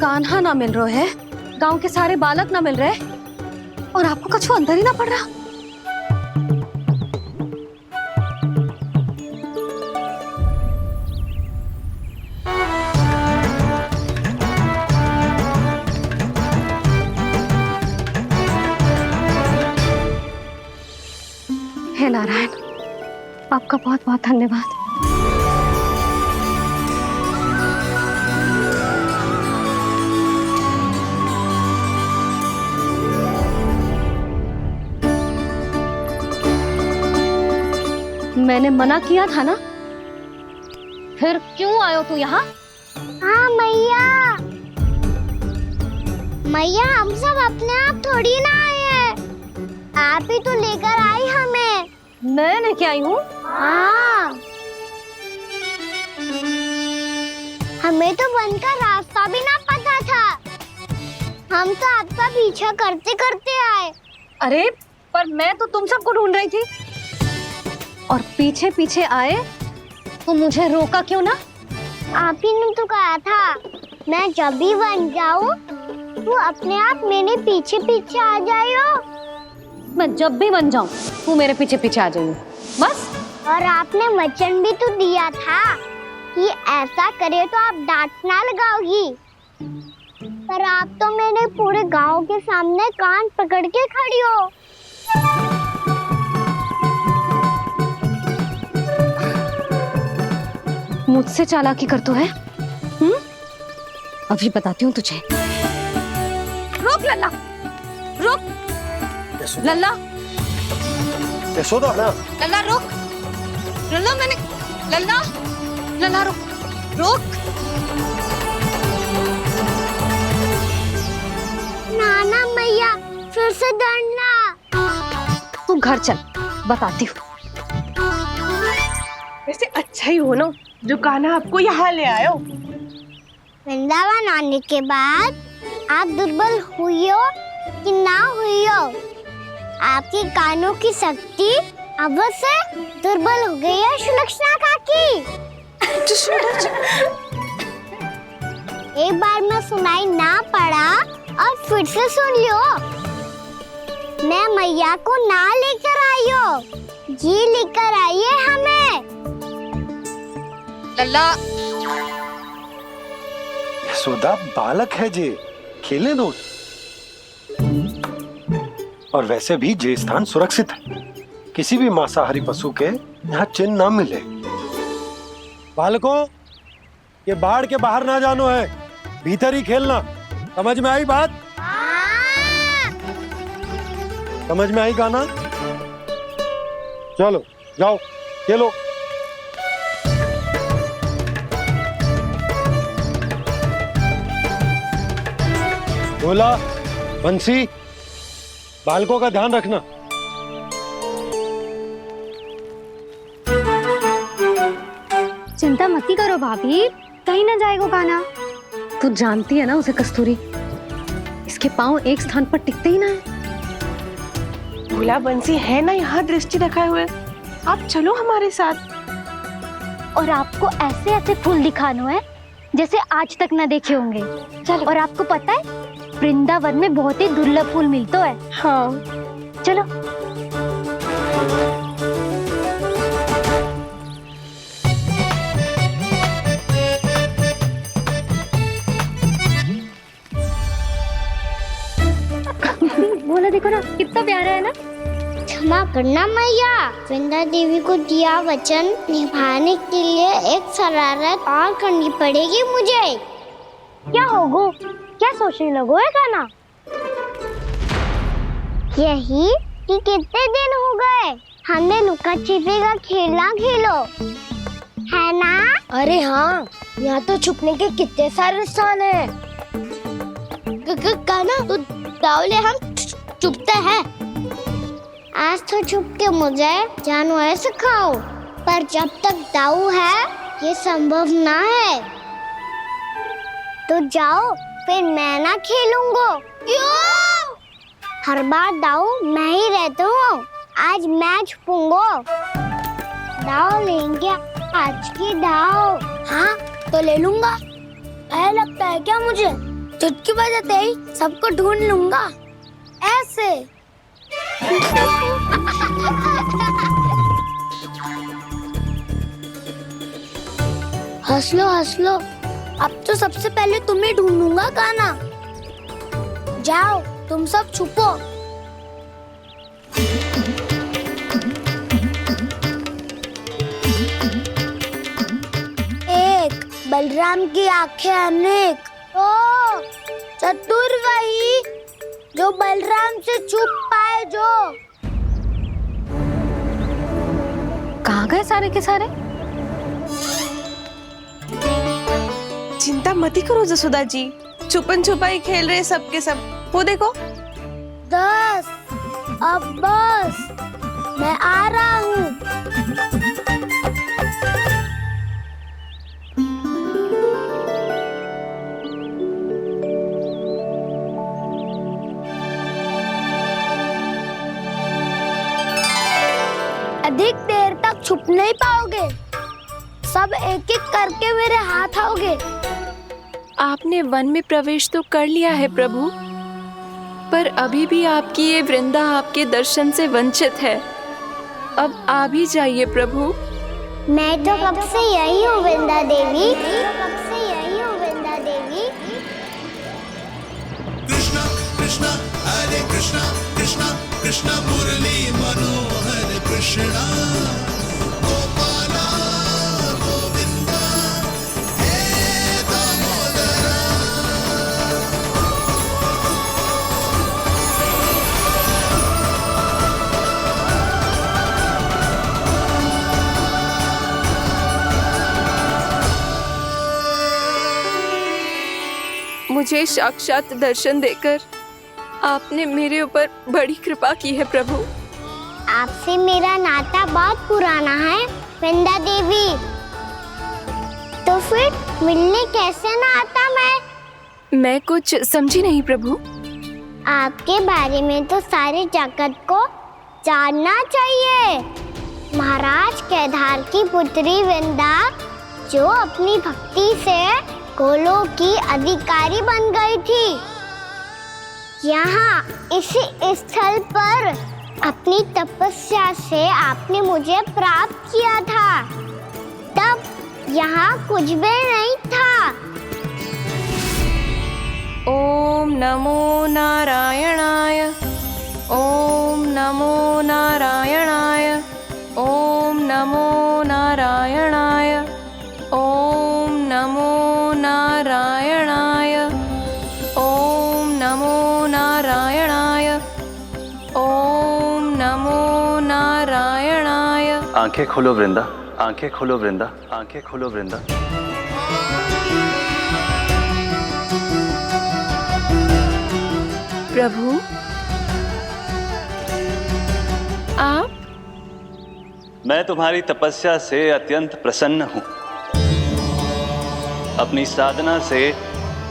कान्हा ना मिल रहा है, गांव के सारे बालक ना मिल रहे, और आपको कुछ अंदर ही ना पड़ रहा। हे नारायण, आपका बहुत बहुत धन्यवाद। मैंने मना किया था ना, फिर क्यों आयो तू यहाँ? हाँ मैया, मैया हम सब अपने आप थोड़ी ना आए हैं, आप ही तो लेकर आई हमें। मैं लेके आई हूँ? हाँ, हमें तो वन का रास्ता भी ना पता था, हम तो आपका पीछा करते करते आए। अरे पर मैं तो तुम सबको ढूंढ रही थी, और पीछे पीछे आए तो मुझे रोका क्यों ना? आप ही ने तो कहा था मैं जब भी बन जाऊं तू अपने आप मेरे पीछे पीछे आ जाइयो। मैं जब भी बन जाऊं तू मेरे पीछे पीछे आ जाइयो, बस। और आपने वचन भी तो दिया था कि ऐसा करे तो आप डांट ना लगाओगी, पर आप तो मेरे पूरे गांव के सामने कान पकड़ के खड़ी हो। मुझसे चालाकी करतो है? अभी बताती हूँ तुझे। रुक लल्ला, रुक लल्ला, यशोदा ना, लल्ला रुक, लल्ला मैंने, लल्ला, लल्ला रुक, रुक। नाना मैया फिर से डरना। तू घर चल, बताती हूँ। वैसे अच्छा ही हो ना जो कान्हा आपको यहाँ ले आयो। वृंदावन आने के बाद आप दुर्बल हुई हो कि ना हुई हो, आपके कानों की शक्ति अब से दुर्बल हो गई है सुलक्षणा काकी। एक बार में सुनाई ना पड़ा और फिर से सुन लियो। मैं मैया को ना लेकर आई हो, जी लेकर आई है हमें। लल्ला, यशोदा बालक है जे, खेलने दो। और वैसे भी ये स्थान सुरक्षित है, किसी भी मांसाहारी पशु के यहाँ चिन्ह ना मिले। बालकों, ये बाढ़ के बाहर ना जानो है, भीतर ही खेलना। समझ में आई बात? समझ में आई गाना? चलो जाओ खेलो। बोला बंसी, बालकों का ध्यान रखना। चिंता मत करो भाभी, कहीं ना जाएगा कान्हा। तू जानती है ना उसे कस्तूरी, इसके पांव एक स्थान पर टिकते ही ना है। भोला बंसी है ना यहाँ दृष्टि रखाए हुए, आप चलो हमारे साथ। और आपको ऐसे ऐसे फूल दिखाना है जैसे आज तक ना देखे होंगे। चलो। और आपको पता है वृंदावन में बहुत ही दुर्लभ फूल मिलते हैं। हाँ चलो। बोला देखो ना कितना प्यारा है ना। क्षमा करना मैया, वृंदा देवी को दिया वचन निभाने के लिए एक शरारत और करनी पड़ेगी मुझे। क्या होगो? क्या सोचने लगो है गाना? यही कि कितने दिन हो गए हमने लुका छिपी का खेलना खेलो, है ना? अरे हाँ, यहाँ तो छुपने के कितने सारे स्थान है। गाना तो दावले हम छुपते हैं। आज तो छुप के मुझे जानवर सिखाओ, पर जब तक दाऊ है ये संभव ना है। तो जाओ, फिर मैं ना खेलूंगा। क्यों? हर बार दाऊ मैं ही रहता हूँ, आज मैं छुपूंगा। दाऊ लेंगे आज की दाऊ। हाँ तो ले लूंगा। ऐसा लगता है क्या मुझे? चुटकी बजाते ही सबको ढूंढ लूंगा ऐसे। हंस लो, अब तो सबसे पहले तुम्हें ढूंढूंगा गाना। जाओ तुम सब छुपो। एक बलराम की आंखें अनेक। ओ चतुर वही जो बलराम से छुप पाए। जो कहाँ गए सारे के सारे? चिंता मत करो जसोदा जी, छुपन छुपाई खेल रहे सबके सब। वो देखो 10 अब बस, मैं आ रहा हूँ। अधिक देर तक छुप नहीं पाओगे, सब एक एक करके मेरे हाथ आओगे। आपने वन में प्रवेश तो कर लिया है प्रभु, पर अभी भी आपकी ये वृंदा आपके दर्शन से वंचित है। अब आ भी जाइए प्रभु। मैं तो कब से यही हूँ वृंदा देवी, कब से यही हूँ वृंदा देवी। कृष्णा कृष्णा हरे कृष्णा, कृष्णा कृष्णा मुरली मनोहर कृष्णा, गोपाला गोविंदा हे दामोदरा। मुझे साक्षात दर्शन देकर आपने मेरे ऊपर बड़ी कृपा की है प्रभु। आपसे मेरा नाता बहुत पुराना है वृंदा देवी, तो फिर मिलने कैसे ना आता मैं कुछ समझी नहीं प्रभु। आपके बारे में तो सारे जगत को जानना चाहिए। महाराज केदार की पुत्री वृंदा जो अपनी भक्ति से गोलोक की अधिकारी बन गई थी, यहाँ इसी स्थल पर अपनी तपस्या से आपने मुझे प्राप्त किया था। तब यहाँ कुछ भी नहीं था। ओम नमो नारायणाय। ओम नमो नारायणाय, ओम नमो नारायणाय, ओम नमो नारायणाय, ओम नमो नारायणाय, ओम नमो नारायणाय। आंखें खोलो वृंदा, आंखें खोलो वृंदा, आंखें खोलो वृंदा। प्रभु, आप? मैं तुम्हारी तपस्या से अत्यंत प्रसन्न हूं। अपनी साधना से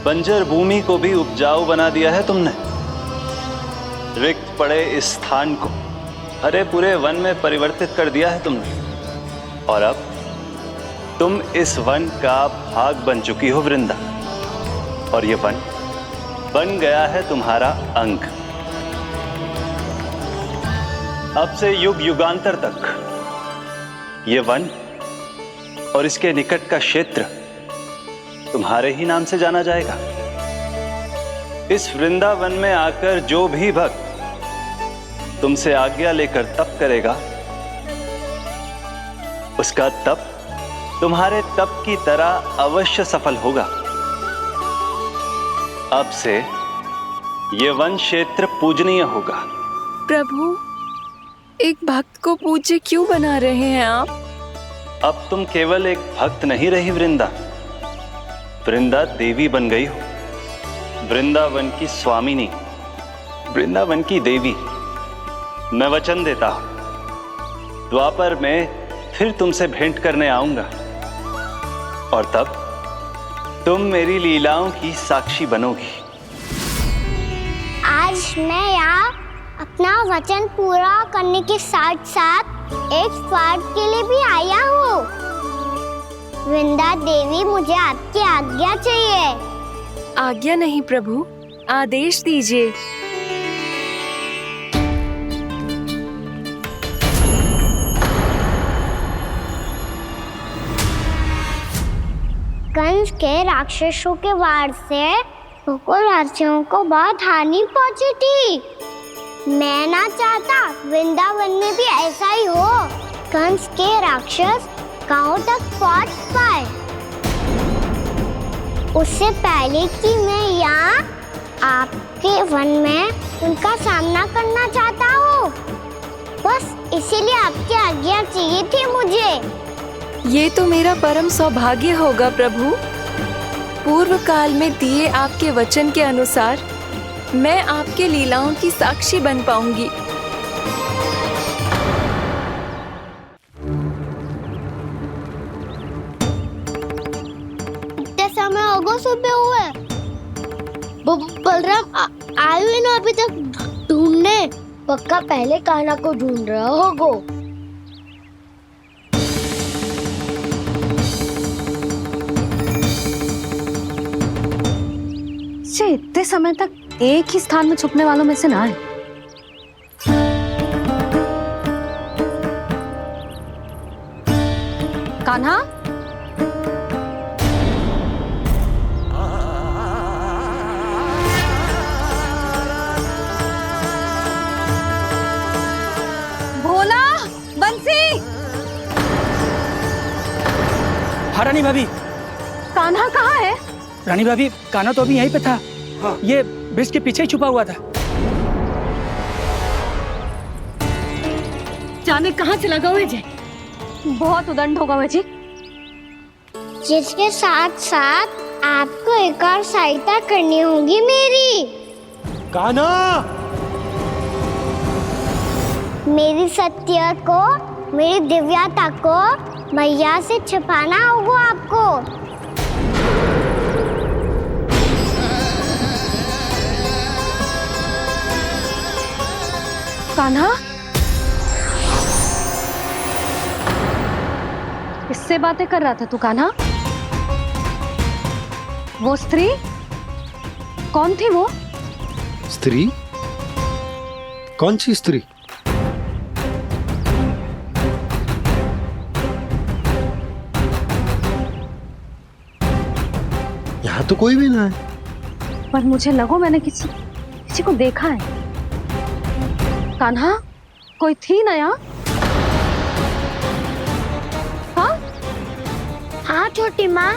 बंजर भूमि को भी उपजाऊ बना दिया है तुमने। रिक्त पड़े इस स्थान को हरे पूरे वन में परिवर्तित कर दिया है तुमने। और अब तुम इस वन का भाग बन चुकी हो वृंदा। और ये वन बन गया है तुम्हारा अंग। अब से युग युगांतर तक ये वन और इसके निकट का क्षेत्र तुम्हारे ही नाम से जाना जाएगा। इस वृंदावन में आकर जो भी भक्त तुमसे आज्ञा लेकर तप करेगा, उसका तप तुम्हारे तप की तरह अवश्य सफल होगा। अब से ये वन क्षेत्र पूजनीय होगा। प्रभु, एक भक्त को पूज्य क्यों बना रहे हैं आप? अब तुम केवल एक भक्त नहीं रही वृंदा, वृंदा देवी बन गई हो। वृंदावन की स्वामिनी, वृंदावन की देवी। मैं वचन देता हूं, द्वापर में फिर तुमसे भेंट करने आऊंगा और तब तुम मेरी लीलाओं की साक्षी बनोगी। आज मैं यहाँ अपना वचन पूरा करने के साथ साथ एक स्वार्थ के लिए भी आया हूँ। वृंदा देवी, मुझे आपकी आज्ञा चाहिए। आज्ञा नहीं प्रभु, आदेश दीजिए। कंस के राक्षसों के वार से गोकुलवासियों को बहुत हानि पहुंची थी। मैं ना चाहता वृंदावन में भी ऐसा ही हो। कंस के राक्षस गांव तक पहुंच पाए, उससे पहले कि मैं यहाँ आपके वन में उनका सामना करना चाहता हूँ। बस इसीलिए आपकी आज्ञा चाहिए थी मुझे। ये तो मेरा परम सौभाग्य होगा प्रभु। पूर्व काल में दिए आपके वचन के अनुसार मैं आपके लीलाओं की साक्षी बन पाऊंगी। इतने समय होगा सुबह हुए। बलराम आए ना अभी तक ढूंढने? पक्का पहले कान्हा को ढूंढ रहा होगा। इतने समय तक एक ही स्थान में छुपने वालों में से ना है। कान्हा, भोला, बंसी। हाँ रानी भाभी। कान्हा कहाँ है? रानी भाभी, कान्हा तो अभी यहीं पे था। हाँ। ये ब्रिज के पीछे ही छुपा हुआ था। जाने कहाँ चला गया जी? बहुत उदंड होगा वह जी। जिसके साथ साथ आपको एक और सहायता करनी होगी मेरी। कान्हा, मेरी सत्य को, मेरी दिव्यता को मैया से छिपाना होगा आपको। कान्हा, किससे बातें कर रहा था तू कान्हा? वो स्त्री कौन थी? वो स्त्री? कौन सी स्त्री? यहाँ तो कोई भी ना है। पर मुझे लगो मैंने किसी को देखा है। कान्हा, कोई थी ना यहाँ? हाँ हाँ छोटी माँ।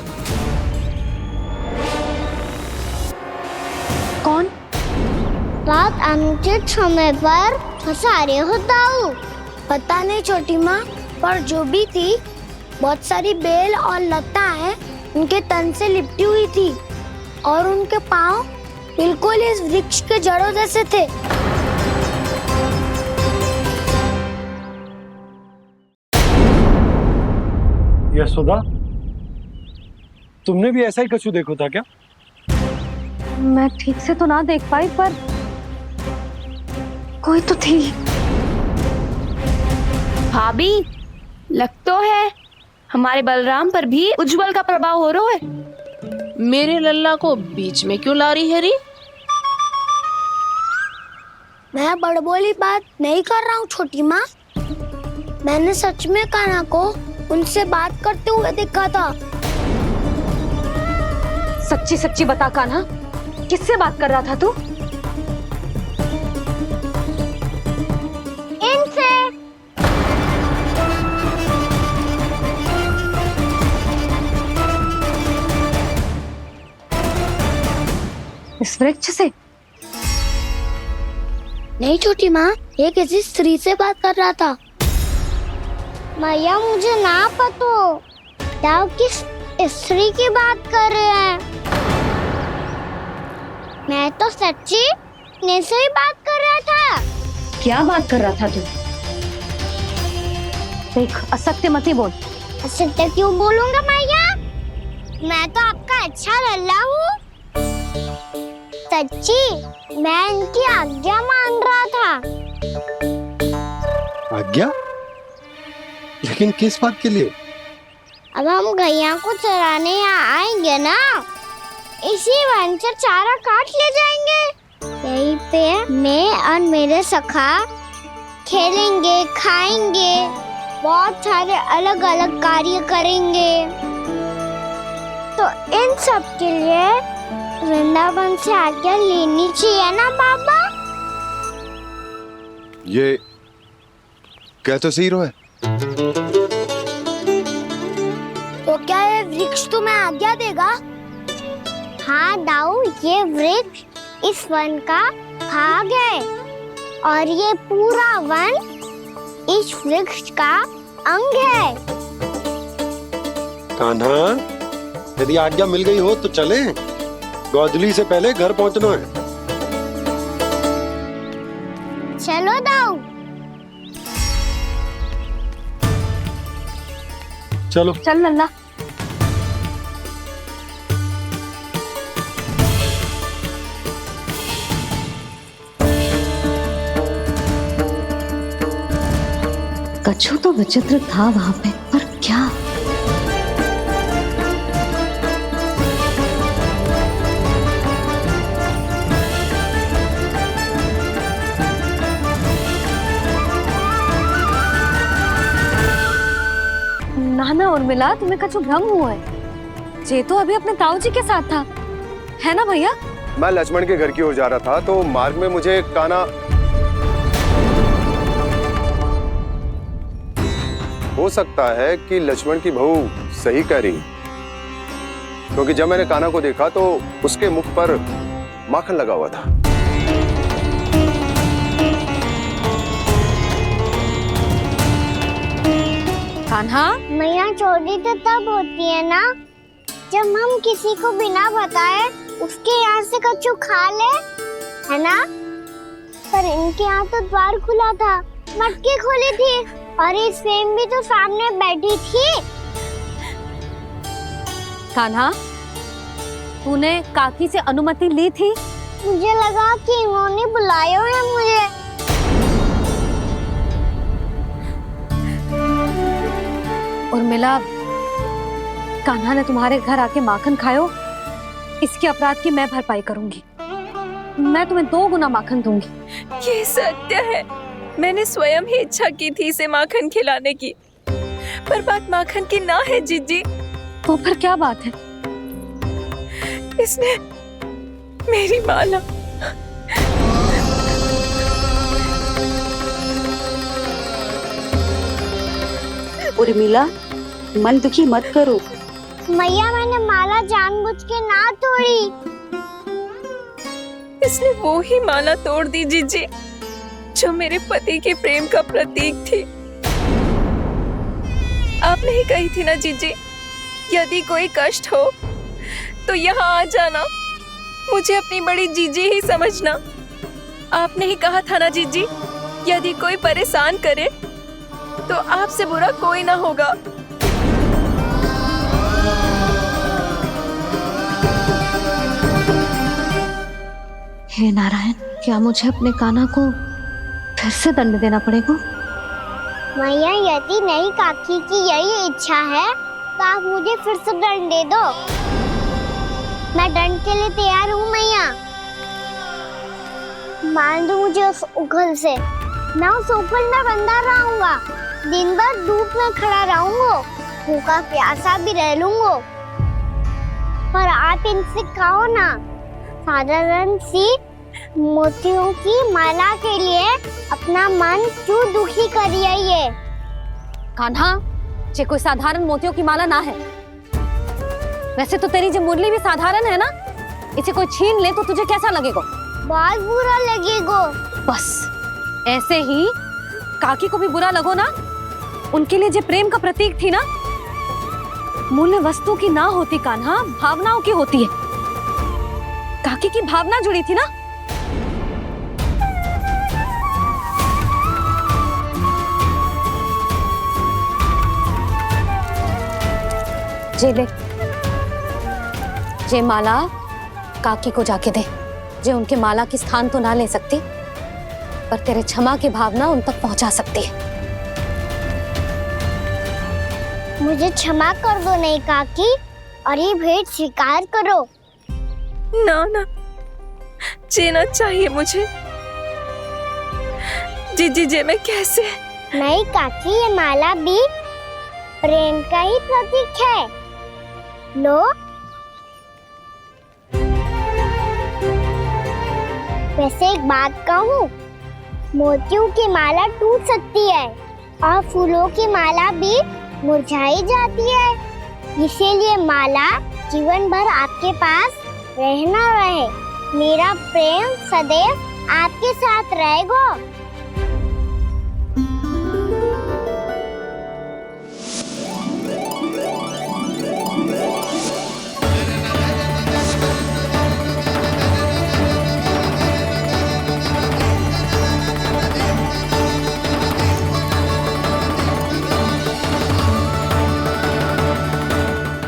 कौन? रात अनुचित समय पर फंसा रहे हो दाऊ। पता नहीं छोटी माँ, पर जो भी थी बहुत सारी बेल और लता है उनके तन से लिपटी हुई थी और उनके पाँव बिल्कुल इस वृक्ष के जड़ों जैसे थे। यशोदा, तुमने भी ऐसा ही कछु देखो था क्या? मैं ठीक से तो ना देख पाई, पर कोई तो थी। भाभी, लग तो है हमारे बलराम पर भी उज्जवल का प्रभाव हो रहा है। मेरे लल्ला को बीच में क्यों ला रही है री? मैं बड़बोली बात नहीं कर रहा हूँ छोटी माँ। मैंने सच में कान्हा को उनसे बात करते हुए देखा था। सच्ची सच्ची बता कान्हा, किससे बात कर रहा था तू? इनसे। इस वृक्ष से? नहीं छोटी माँ, ये किसी स्त्री से बात कर रहा था। मैया मुझे ना पतो दाऊ किस स्त्री की बात कर रहे हैं। मैं तो सच्ची ने से ही बात कर रहा था। क्या बात कर रहा था तू? देख, असत्य मत ही बोल। असत्य क्यों बोलूंगा मैया? मैं तो आपका अच्छा लल्ला हूँ। सच्ची मैं इनकी आज्ञा मान रहा था। आज्ञा? लेकिन किस बात के लिए? अब हम गैया को चराने यहाँ आएंगे ना, इसी वन से चारा काट ले जाएंगे। यहीं पे मैं और मेरे सखा खेलेंगे, खाएंगे, बहुत सारे अलग अलग कार्य करेंगे। तो इन सब के लिए वृंदावन से आज्ञा लेनी चाहिए ना बाबा? ये क्या तो सही रो है। तो क्या ये वृक्ष तुम्हें आज्ञा देगा? हाँ दाऊ, ये वृक्ष इस वन का भाग है और ये पूरा वन इस वृक्ष का अंग है। कान्हा, यदि आज्ञा मिल गई हो तो चले। गोधूली से पहले घर पहुंचना है। चलो दाऊ। चलो चल लल्ला। कछु तो विचित्र था वहां पे, पर क्या? नाना और मिला, तुम्हें कछु भ्रम हुआ है। जे तो अभी अपने ताऊ जी के साथ था, है ना भैया? मैं लक्ष्मण के घर की ओर जा रहा था तो मार्ग में मुझे कान्हा। हो सकता है कि लक्ष्मण की बहू सही कह रही, क्योंकि जब मैंने कान्हा को देखा तो उसके मुख पर माखन लगा हुआ था। कान्हा, मैया चोरी तो तब होती है ना जब हम किसी को बिना बताए उसके यहाँ से कछु खा ले, है ना? पर इनके यहाँ तो द्वार खुला था, मटकी खोली थी और ये सेम भी तो सामने बैठी थी। कान्हा, तूने काकी से अनुमति ली थी? मुझे लगा कि इन्होंने बुलाया है मुझे। और मिला, कान्हा ने तुम्हारे घर आके माखन खायो, इसके अपराध की मैं भरपाई करूंगी। मैं तुम्हें 2 गुना माखन दूंगी। ये सत्य है, मैंने स्वयं ही इच्छा की थी इसे माखन खिलाने की, पर बात माखन की ना है जीजी। तो फिर क्या बात है? इसने मेरी माला उर्मिला, मन दुखी मत करो। मैया मैंने माला जानबूझ के ना तोड़ी। इसने वो ही माला तोड़ दी जीजी जो मेरे पति के प्रेम का प्रतीक थी। आपने ही कही थी ना जीजी, यदि कोई कष्ट हो तो यहाँ आ जाना, मुझे अपनी बड़ी जीजी ही समझना। आपने ही कहा था ना जीजी, यदि कोई परेशान करे तो आपसे बुरा कोई ना होगा। हे नारायण, क्या मुझे अपने कान्हा को फिर से दंड देना पड़ेगा? मैया यदि नहीं काकी की यही इच्छा है तो आप मुझे फिर से दंड दे दो। मैं दंड के लिए तैयार हूँ मैया। मान दो मुझे उस उखल से, मैं उस उखल में बंधा रहूंगा, दिन भर धूप में खड़ा रहूंगा, भूखा प्यासा भी रह लूंगा। पर आप इनसे कहो ना, साधारण सी मोतियों की माला के लिए अपना मन क्यों दुखी करिए? कान्हा, ये कोई साधारण मोतियों की माला ना है। वैसे तो तेरी जो मुरली भी साधारण है ना, इसे कोई छीन ले तो तुझे कैसा लगेगा? बहुत बुरा लगेगा। बस ऐसे ही काकी को भी बुरा लगो ना। उनके लिए जो प्रेम का प्रतीक थी ना, मूल्य वस्तु की ना होती कान्हा, भावनाओं की होती है। काकी की भावना जुड़ी थी ना। जे ले, जे माला काकी को जाके दे। जे उनके माला की स्थान तो ना ले सकती, पर तेरे क्षमा की भावना उन तक पहुंचा सकती है। मुझे क्षमा कर दो नहीं काकी, और ये भेंट स्वीकार करो। ना ना, जीना चाहिए मुझे। जीजी जे मैं कैसे? नहीं काकी, ये माला भी प्रेम का ही प्रतीक है। लो, वैसे एक बात कहूँ, मोतियों की माला टूट सकती है और फूलों की माला भी मुरझाई जाती है। इसीलिए माला जीवन भर आपके पास रहना रहे। मेरा प्रेम सदैव आपके साथ रहेगा।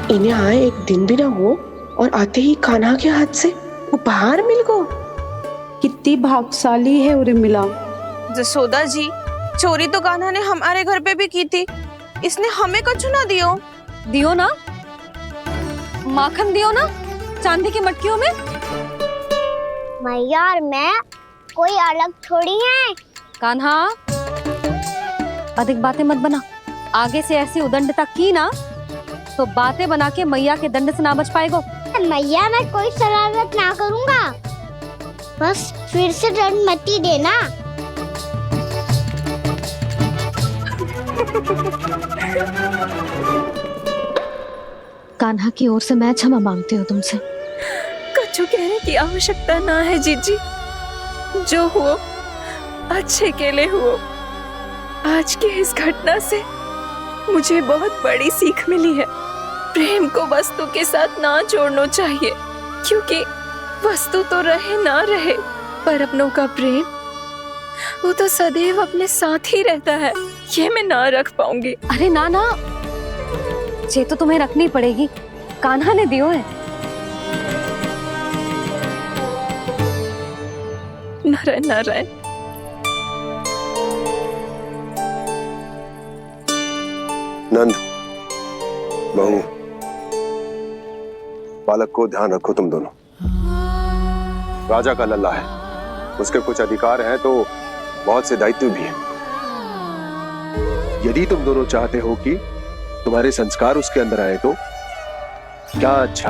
इन्हें आए एक दिन भी ना हो और आते ही कान्हा के हाथ से उपहार मिल गो। कितनी भाग्यशाली है उर्मिला। जसोदा जी, चोरी तो कान्हा ने हमारे घर पे भी की थी, इसने हमें कछु ना दियो। दियो ना, माखन दियो ना, चांदी की मटकियों में। मैया और मैं कोई अलग थोड़ी हैं। कान्हा, अधिक बातें मत बना। आगे से ऐसी उदंडता की ना तो बातें बना के मैया के दंड से ना बच पाएगो। मैया, मैं कोई शरारत ना करूँगा, बस फिर से दंड मत ही देना। कान्हा की ओर से मैं क्षमा मांगती हूँ तुमसे। कछु कहने की आवश्यकता ना है जीजी, जो हुआ अच्छे के लिए हुआ। आज की इस घटना से मुझे बहुत बड़ी सीख मिली है। प्रेम को वस्तु के साथ ना जोड़ना चाहिए, क्योंकि वस्तु तो रहे ना रहे, पर अपनों का प्रेम वो तो सदैव अपने साथ ही रहता है। ये मैं ना रख पाऊंगी। अरे ना ना, ये तो तुम्हें रखनी पड़ेगी। कान्हा ने दियो है। नारायण नारायण। नंद, बहू, बालक को ध्यान रखो तुम दोनों। राजा का लल्ला है, उसके कुछ अधिकार हैं तो बहुत से दायित्व भी हैं। यदि तुम दोनों चाहते हो कि तुम्हारे संस्कार उसके अंदर आए तो क्या अच्छा।